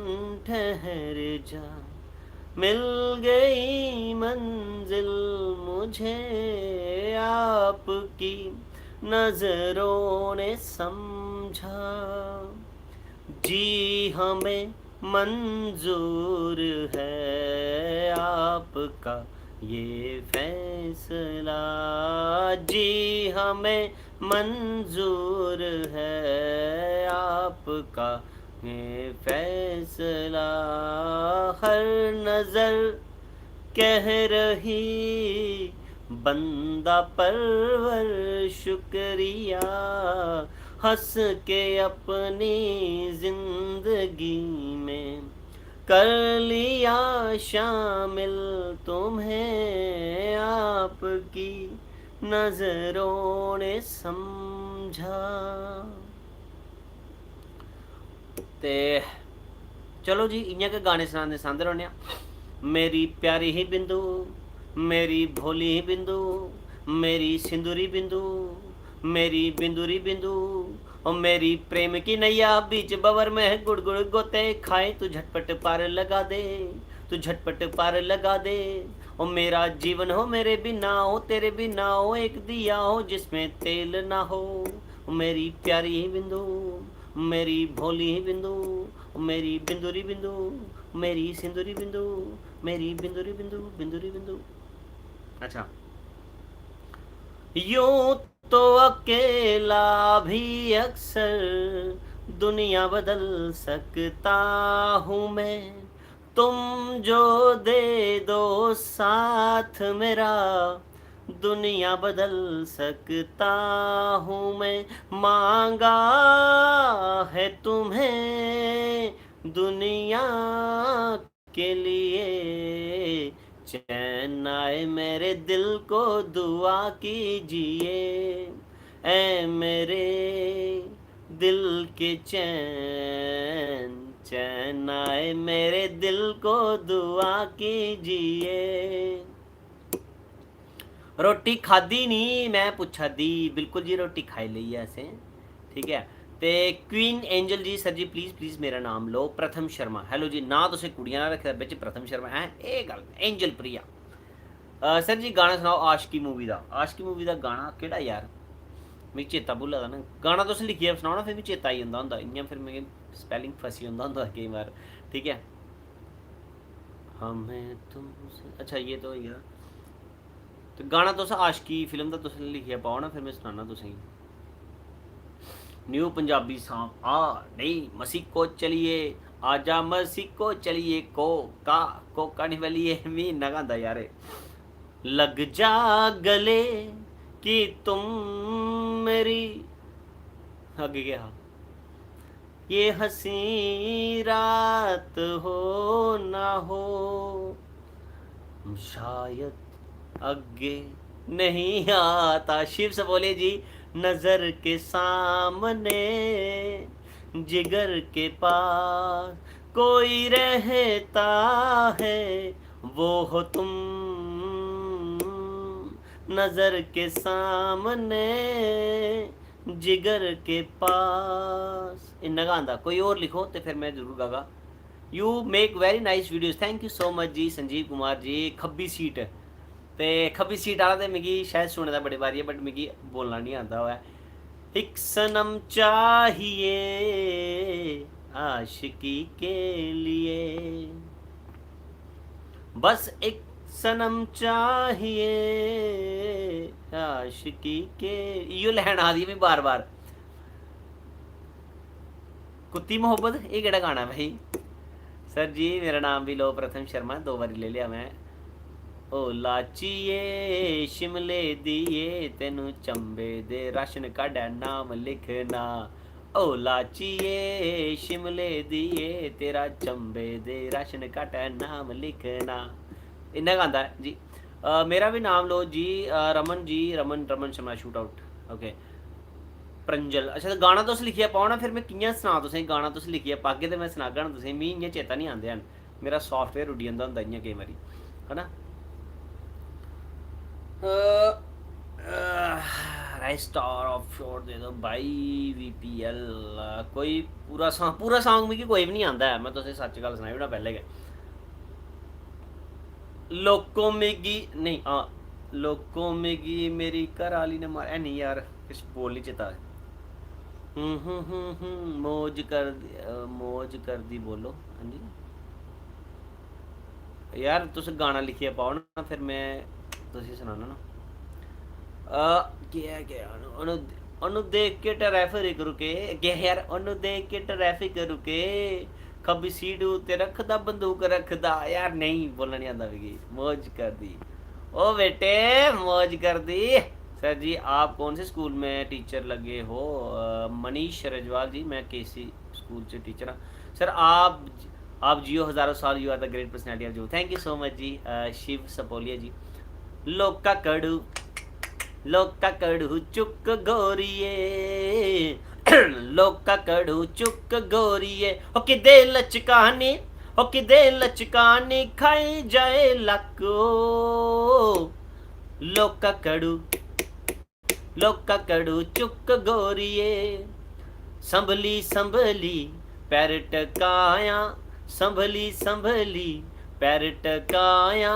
ठहर जा, मिल गई मंजिल मुझे, आपकी नजरों ने समझा। जी हमें मंजूर है आपका ये फैसला, जी हमें मंजूर है आपका ये फैसला। हर नजर कह रही बंदा परवर शुक्रिया, हंस के अपनी जिंदगी में कर लिया शामिल तुम्हें, आपकी नजरों ने समझा। ते चलो जी इ'यां गै गाने सनांदे रौह्ने आं। मेरी प्यारी ही बिंदु, मेरी भोली ही बिंदु, मेरी सिंदूरी बिंदु, मेरी बिंदुरी बिंदु, और मेरी प्रेम की नैया बीच बवर में गुड़गुड़ गोते खाए, तू झटपट पार लगा दे, तू झटपट पार लगा दे। और मेरा जीवन हो मेरे बिना हो, तेरे बिना हो एक दिया हो जिसमें तेल ना हो। मेरी प्यारी ही बिंदु, मेरी भोली ही बिंदु, मेरी बिंदुरी बिंदु, मेरी सिंदूरी बिंदु, मेरी बिंदुरी बिंदु, बिंदुरी बिंदु। अच्छा, यूं तो अकेला भी अक्सर दुनिया बदल सकता हूँ मैं, तुम जो दे दो साथ मेरा दुनिया बदल सकता हूँ मैं। मांगा है तुम्हें दुनिया के लिए, चैन आए मेरे दिल को दुआ कीजिए, ऐ मेरे दिल के चैन, चैन आए मेरे दिल को दुआ कीजिए। रोटी खाधी नहीं मैं पुछा दी, बिल्कुल जी रोटी खाई ली है असें, ठीक है। ते queen angel ji, sir ji please please मेरा नाम लो। प्रथम शर्मा, हेलो जी, ना तुसें कुड़ियां ना रखे बिच प्रथम शर्मा है ये गल। एंजल प्रिया, सर जी गाना सुनाओ आशिकी मूवी का। आशिकी मूवी का गाना केड़ा यार, मिगी चेता भुल्ला दा ना। गाना तुस लिखियै सनाओ ना, फिर मिगी चेता आई जंदा होंदा, इ'यां फिर मिगी स्पैलिंग फसी जंदा होंदा केईं बार, ठीक है। हमें तुमसे, अच्छा ये तो होई गया। तो गाना तुस आशिकी फिल्म का तुस लिखिया पाओ ना, फिर मैं सुनाना तुसें। न्यू पंजाबी सॉन्ग आ नहीं मसी को चलिए, आजा मसी को चलिए, कोका नहीं बलिए, महीना गांदा यार। लग जा गले कि तुम मेरी, आगे क्या, ये हंसी रात हो ना हो, शायद आगे नहीं आता। शिव से बोले जी, नजर के सामने जिगर के पास कोई रहता है, वो हो तुम नजर के सामने जिगर के पास। इन्ना का आंदा, कोई और लिखो तो फिर मैं जरूर गागा। You make very nice videos, thank you so much जी संजीव कुमार जी। खब्बी सीट ते खब्बी सीट आला ते मिगी शायद सुने दा बड़ी बारी है, बट मिगी बोलना नहीं आता हुआ। एक सनम चाहिए आशिकी के लिए, बस एक सनम चाहिए आशिकी के, यो लहन आ दी मैं बार बार। कुत्ती मोहब्बत ये केड़ा गाना भाई? सर जी मेरा नाम भी लो प्रथम शर्मा, 2 बारी ले लिया मैं। ओ लाचीए शिमले दिए, तेनू चंबे दे राशन काढ़ा नाम लिखना। ओ लाचीए शिमले दिए, तेरा चंबे दे राशन काढ़ा नाम लिखना। इन्ना गांदा जी। मेरा भी नाम लो जी, Raman ji, Raman Raman Sharma shoot out. Okay Pranjal, अच्छा तो गाना तुस लिखिया पाओ ना, फिर मैं कि'यां सनां तुसें। गाना तुस लिखिया पागे तो मैं सनागा ना तुसें। मी इ'यां चेता नहीं आंदे हैन, मेरा सॉफ्टवेयर उड्डी जंदा होंदा इ'यां केईं बारी, है ना। राइट स्टार ऑफ शोर दे दो भाई, वीपीएल। कोई पूरा सॉन्ग मिगी कोई भी नहीं आंदा है, मैं तुसें सच गल सनाई ओड़ां पैह्ले गै। लोको मिगी नहीं, हाँ लोको मिगी मेरी घर आली ने मार, नहीं यार किश बोल नहीं चेता। मौज कर दी बोलो। हाँ जी यार तुस गाना लिखिए पाओ ना, फिर मैं तुसें सनाना ना। क्या क्या ओनू देख के ट्रैफिक रुके, क्या यार ओनू देख के ट्रैफिक रुके, खब्बी सीट उत्ते रखदा बंदूक रखदा। यार नहीं बोलना नहीं आंदा मिगी। मौज कर दी ओ बेटे, मौज कर दी। सर जी आप कौन से स्कूल में टीचर लगे हो? मनीष रजवाल जी, मैं केसी स्कूल से टीचर हाँ। सर आप जियो हज़ारों साल, you are the great personality of जियो। थैंक यू सो मच जी। शिव सपोलिया जी। लोका कड़ू चुक गोरिए, लोका कड़ू चुक गोरिए, हो किदे लचकानी, हो किदे लचकानी खाई जाए लको। लोका कड़ू चुक गोरिए, संभली संभली पैर टकाया, संभली संभली पैर टकाया,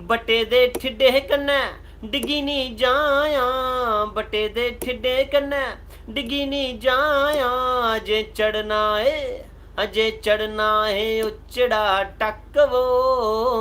बटे दे ठिडे कन्नै डिगी नी जाया, बटे दे ठिडे कन्नै डिगी नी जाया। अजे चढ़ना है उचड़ा टक वो,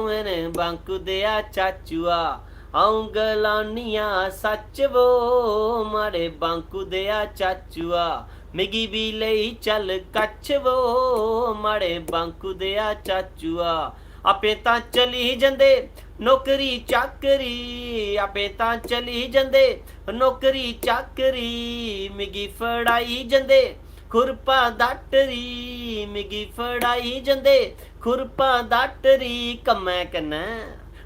मैंने बांकू दिया चाचुआ आऊं गलानिया सच वो, मारे बांकू दिया चाचुआ मिगी भी लई चल कच्छ वो, मारे बांकू दिया चाचुआ। आपे तां चली जंदे नौकरी चाकरी, आपे तां चली जंदे नौकरी चाकरी, मिगी फड़ाई जंदे खुरपा दाटरी, मिगी फड़ाई जंदे खुरपा दाटरी। कम्मै कन्नै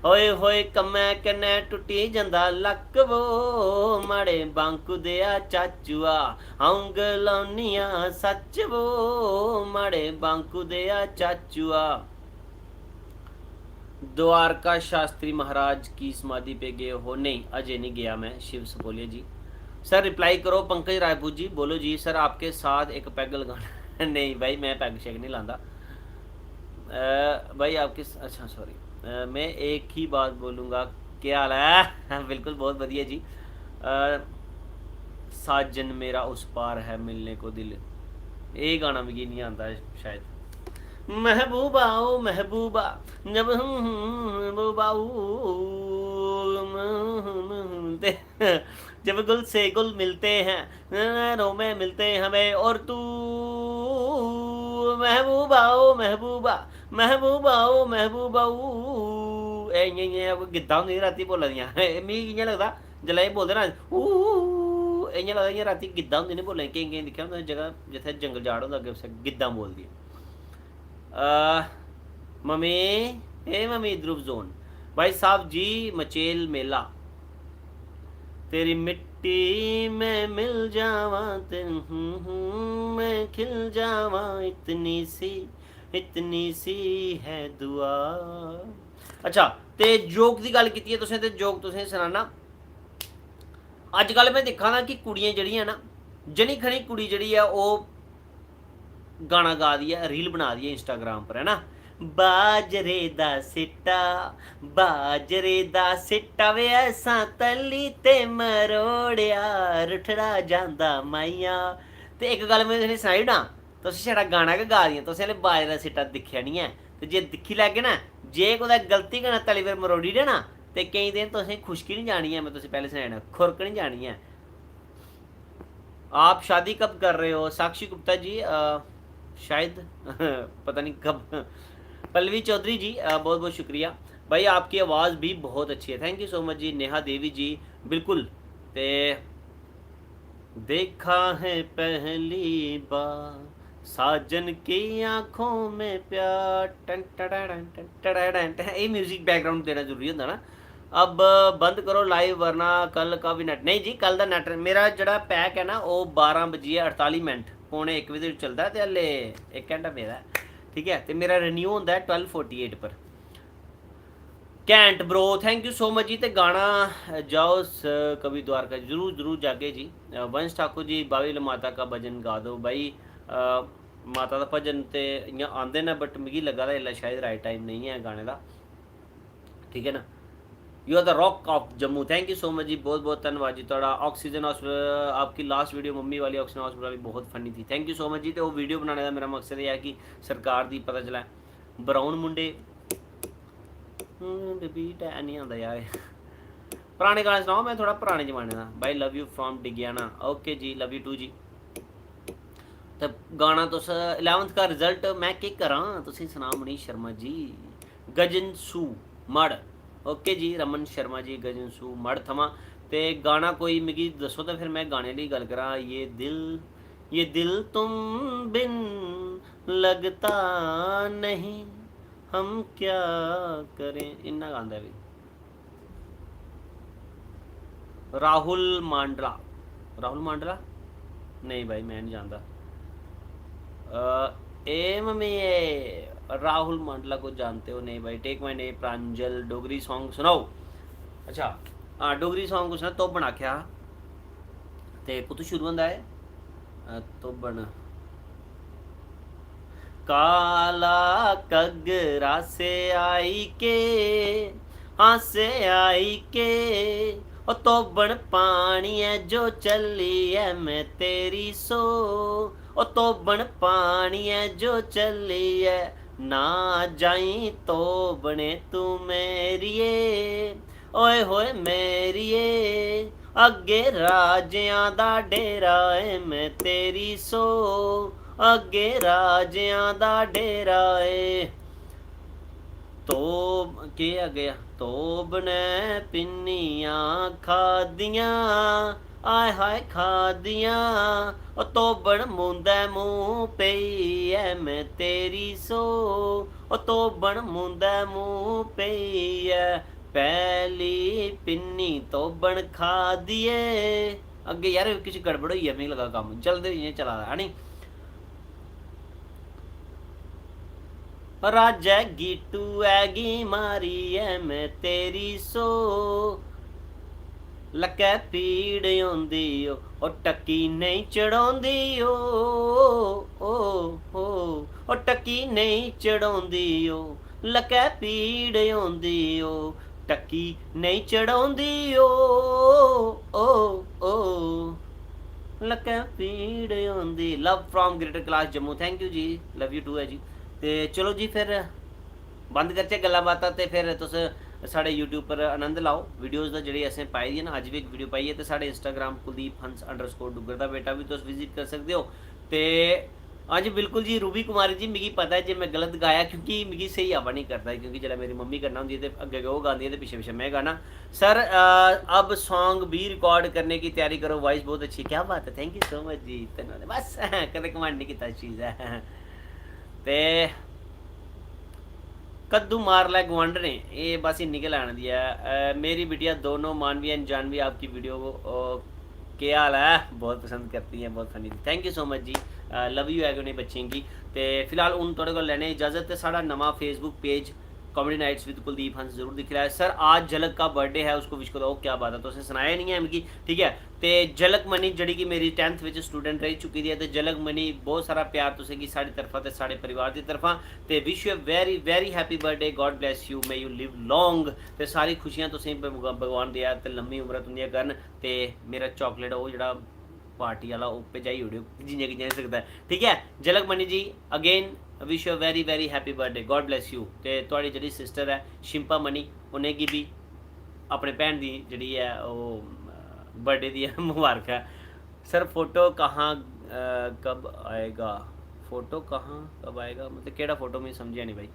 होए होए कम्मै कन्नै टुटी जंदा लक वो, माड़े बांकू दिया चाचुआ आऊं गलानिया सच वो, माड़े बांकू दिया चाचुआ। द्वारका शास्त्री महाराज की समाधि पे गए हो? नहीं अजय नहीं गया मैं। शिव सपोलिया जी। सर रिप्लाई करो। पंकज राजपूत जी बोलो जी। सर आपके साथ एक पैग लगाना नहीं भाई मैं पैग शेग नहीं लाता भाई आपके, अच्छा सॉरी। मैं एक ही बात बोलूँगा, क्या हाल है? बिल्कुल बहुत बढ़िया जी। साजन मेरा उस पार है मिलने को दिल, ये गाना मिगी नहीं आता शायद। महबूबा ओ महबूबा, जब महबूबा मिलते, जब गुल से गुल मिलते हैं, नैनों में मिलते हमें और तू, महबूबा ओ महबूबा, महबूबा ओ महबूबा गिद्दा होंदी राती बोला दियां मिगी इ'यां लगदा जिसलै एह् बोलदे ना इ'यां लगदा इ'यां राती गिद्दा होंदी नी बोलने केईं केईं दिक्खेआ होंदा जगह जित्थै जंगल जाड़ होंदा अग्गें पिच्छें गिद्दां बोलदी मम्मी मम्मी ध्रुव जोन भाई साहब जी मचेल मेला तेरी मिट्टी में मिल जावा मैं खिल जावा इतनी सी है दुआ। अच्छा ते जोक की गल की तुसें ते जोक तुसें सनाना अजकल मैं दिक्खा ना कि कुड़ियां जड़ियां ना जनी खनी कुड़ी जड़ी है वो गाना गा दी है रील बना दी है इंस्टाग्राम पर है ना बाजरे दा सिट्टा वे ऐसा तली ते मरोड़िया रुठड़ा जांदा माइया ते एक गल मैं तुसेंगी सनाई ना तुस छड़ा गाना गै गा दियां तुसें हले बाजरे दा सिट्टा दिक्खेआ नहीं है ते जे दिक्खी लैगे ना जे कुदै गलती कन्नै तली पर मरोड़ी दे ना ते केईं दिन तुसें खुशकी नहीं जानी है मैं तुसें पैह्ले सनाया खुरक नहीं जानी है। आप शादी कब कर रहे हो साक्षी गुप्ता जी शायद पता नहीं कब। पल्लवी चौधरी जी बहुत बहुत शुक्रिया भाई आपकी आवाज़ भी बहुत अच्छी है थैंक यू सो मच जी। नेहा देवी जी बिल्कुल ते देखा है पहली बार साजन की आंखों में प्यार टन टन टन ये म्यूजिक बैकग्राउंड देना जरूरी होता ना। अब बंद करो लाइव वरना कल का भी नेट नहीं जी कल का नेट मेरा जड़ा पैक है ना वो 12 बजे 48 मिनट पौने 1 बजे चलता है हले 1 घंटा मेरा ठीक है तो मेरा रिन्यू होता है 12:48 पर। कैंट bro thank you so much जी। तो गाना जाओ कभी द्वारका जरूर जरूर जागे जी। वंश ठाकुर जी बाविल माता का भजन गा दो भाई माता का भजन तो इ'यां आंदे न बट मिगी लग्गा दा इसलै शायद राइट टाइम नहीं है गाने का ठीक है ना। You are the rock of Jammu thank you so much जी बहुत बहुत धन्यवाद जी थोड़ा। ऑक्सीजन हॉस्पिटल आपकी लास्ट वीडियो मम्मी वाली ऑक्सीजन हॉस्पिटल वाली बहुत फनी थी थैंक यू सो मच जी। तो वो वीडियो बनाने का मेरा मकसद यह है कि सरकार की पता चला ब्राउन मुंडे बीट है नहीं आता यार पुराने गाने सुनाओ मैं थोड़ा पुराने जमाने का भाई love you from Digiana okay जी लव यू टू जी। तो गाना तुस 11th का रिजल्ट मैं केह् करां तुसें सनाओ मनीष शर्मा जी गजन सू मड़ ओके जी रमन शर्मा जी गजन सू मड़ थमा ते गाना कोई मिगी दसो तो फिर मैं गाने दी गल करां। ये दिल तुम बिन लगता नहीं हम क्या करें इन्ना गांदा भी राहुल मांडरा नहीं भाई मैं नहीं जानता ए मम्मी राहुल मांडला को जानते हो नहीं भाई। Take my name Pranjal Dogri song सुनाओ। अच्छा हाँ डोगरी सॉन्ग कुछ ना तो बना क्या ते कुछ शुरू होंदा है तो बन काला कगरा से आई के हाँ से आई के ओ तो बन पानी है जो चली है मैं तेरी सो ओ तो बन पानी है जो चली है ना जाई तो बने तू मेरिए ओए होए मेरिए अगे राजियां दा डेरा है मैं तेरी सो अगे राजियां दा डेरा है तो के अगे तोब ने पिन्नियां खादियां आय हाय खादियां ओ तोबन मुंदै मूँह पई है मैं तेरी सो ओ तोबन मुंदै मूँह पई है पहली पिन्नी तोबन खादिए अगे यार किश गड़बड़ होई है मिगी लगा कम्म चलदे इ'यां चला दा है नी। राजा गीटू ऐगी मारी है मैं तेरी सो लकै पीड़ आंदी ओ टक्की नहीं चढ़ाउंदी ओ टक्की नहीं चढ़ाउंदी ओ लकै पीड़ आंदी ओ टक्की नहीं चढ़ाउंदी ओ लकै पीड़ आंदी। Love from greater class Jammu thank you जी लव यू टू है जी। ते चलो जी फिर बंद करचै गल्लां बातां ते फिर तुस साढ़े यूट्यूब पर आनंद लाओ वीडियोज़ दा जेह्ड़ी असें पाई दी है ना, अज्ज भी एक वीडियो पाई है, ते साढ़े इंस्टाग्राम कुलदीप__डुग्गर दा बेटा भी तुस विजिट कर सकदे हो। ते हाँ जी बिल्कुल जी रूबी कुमारी जी, मिगी पता है जे मैं गलत गाया क्योंकि मिगी स्हेई आवा नहीं करता, क्योंकि जेल्लै मेरी मम्मी करना होंदी है ते अग्गे वो गांदी है ते पिच्छे पिच्छे मैं गाना। सर अब सॉन्ग भी रिकॉर्ड करने की तैयारी करो, वॉइस बहुत अच्छी। क्या बात है, थैंक यू सो मच जी। धन्यवाद। बस कदें कमांड नहीं कीता इस चीज़ है ते कद्दू मार लै गुआंढ ने, ये बस इन्नी के लाने दी है। मेरी बिटिया दोनों मानवी एंड जानवी आपकी वीडियो को क्या हाल है, बहुत पसंद करती हैं, बहुत funny. Thank you so much जी, लव यू है उन्हें बच्चें की। तो फिलहाल हूँ थोड़े को लैने इजाजत। है साड़ा नवा Facebook page comedy nights with Kuldeep Hans जरूर दिख रहा है। सर आज झलक का बर्थडे है, उसको विश करो। क्या बात है, तो उसे सुनाया नहीं है मिगी, ठीक है। तो झलक मनी जी की मेरी 10th विच स्टूडेंट रही चुकी दी है, तो झलक मनी बहुत सारा प्यार तुसें की साड़ी तरफा ते साढ़े परिवार की तरफा। तो wish you very very happy birthday, God bless you, may you live long. तो सारी खुशियां तुसें भगवान दिया ते लम्मी उम्र तुंदियां करन। ते मेरा चॉकलेट वो जेह्ड़ा पार्टी वाला वो भेजाई ओड़ियो जियां कि जाई सकदा है, ठीक है। Jhalak Mani ji again wish you very very happy birthday, God bless you. ते तुहाड़ी जेह्ड़ी सिस्टर है शिंपा मनी, उनेंगी भी अपने भैन दी जेह्ड़ी है वो बर्थडे दी मुबारक है। सर फोटो कहाँ कब आएगा, फोटो कहाँ कब आएगा मतलब केड़ा फोटो, मैं समझिया नहीं भाई।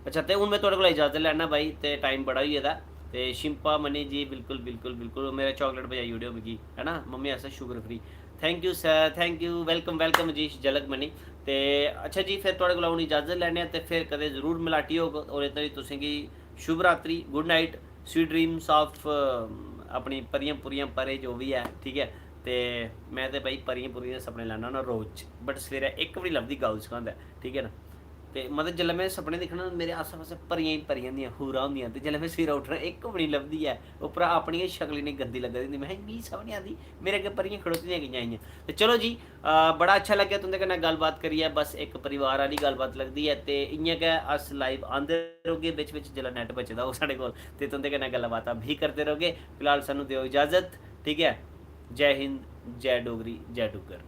अच्छा, तो हूँ मैं थोड़े को इजाजत लैना भाई, तो टाइम बड़ा होई गेदा। तो शिंपा मनी जी बिल्कुल बिल्कुल बिल्कुल मेरा चॉकलेट बजाई ओड़ियो मिगी, है ना, मम्मी आस्तै sugar free. Thank you sir, thank you, welcome welcome जी झलक मनी। तो अच्छा जी फिर थोड़े को इजाजत लैने, तो फिर कदे जरूर मिलाटी होग। और इतना तुसें गी शुभ रात्रि, good night, sweet dreams of अपनी परियां पुरियां परे जो भी है, ठीक है। तो मैं तो भाई परियां पुरियां सपने लैना ना रोज, बट सवेरे एक भी लभदी गाउँ च होंदा, ठीक है ना। तो मतलब जिसलै मैं सपने दिक्खना मेरे आसे पासे परियां ही परियां होंदियां, हूरां होंदियां, ते जिसलै मैं सवेरे उट्ठना एक भी नहीं लभदी है, उप्परा अपनी गै शक्ल इन्नी गंदी लग्गा दी होंदी। मैं मिगी समझ नहीं आती मेरे अग्गें परियां खड़ोती दियां कि'यां आइयां। तो चलो जी बड़ा अच्छा लग्गेआ तुंदे कन्नै गल्लबात करियै, बस एक परिवार वाली गल्लबात लगदी है। तो इ'यां गै अस लाइव आंदे रौह्गे बिच बिच जिसलै नैट बचदा ओह् साढ़े कोल, ते तुंदे कन्नै गल्लां बातां भी करते रौह्गे। फिलहाल सानूं देओ इजाजत, ठीक है। जय हिंद, जय डोगरी, जय डुग्गर।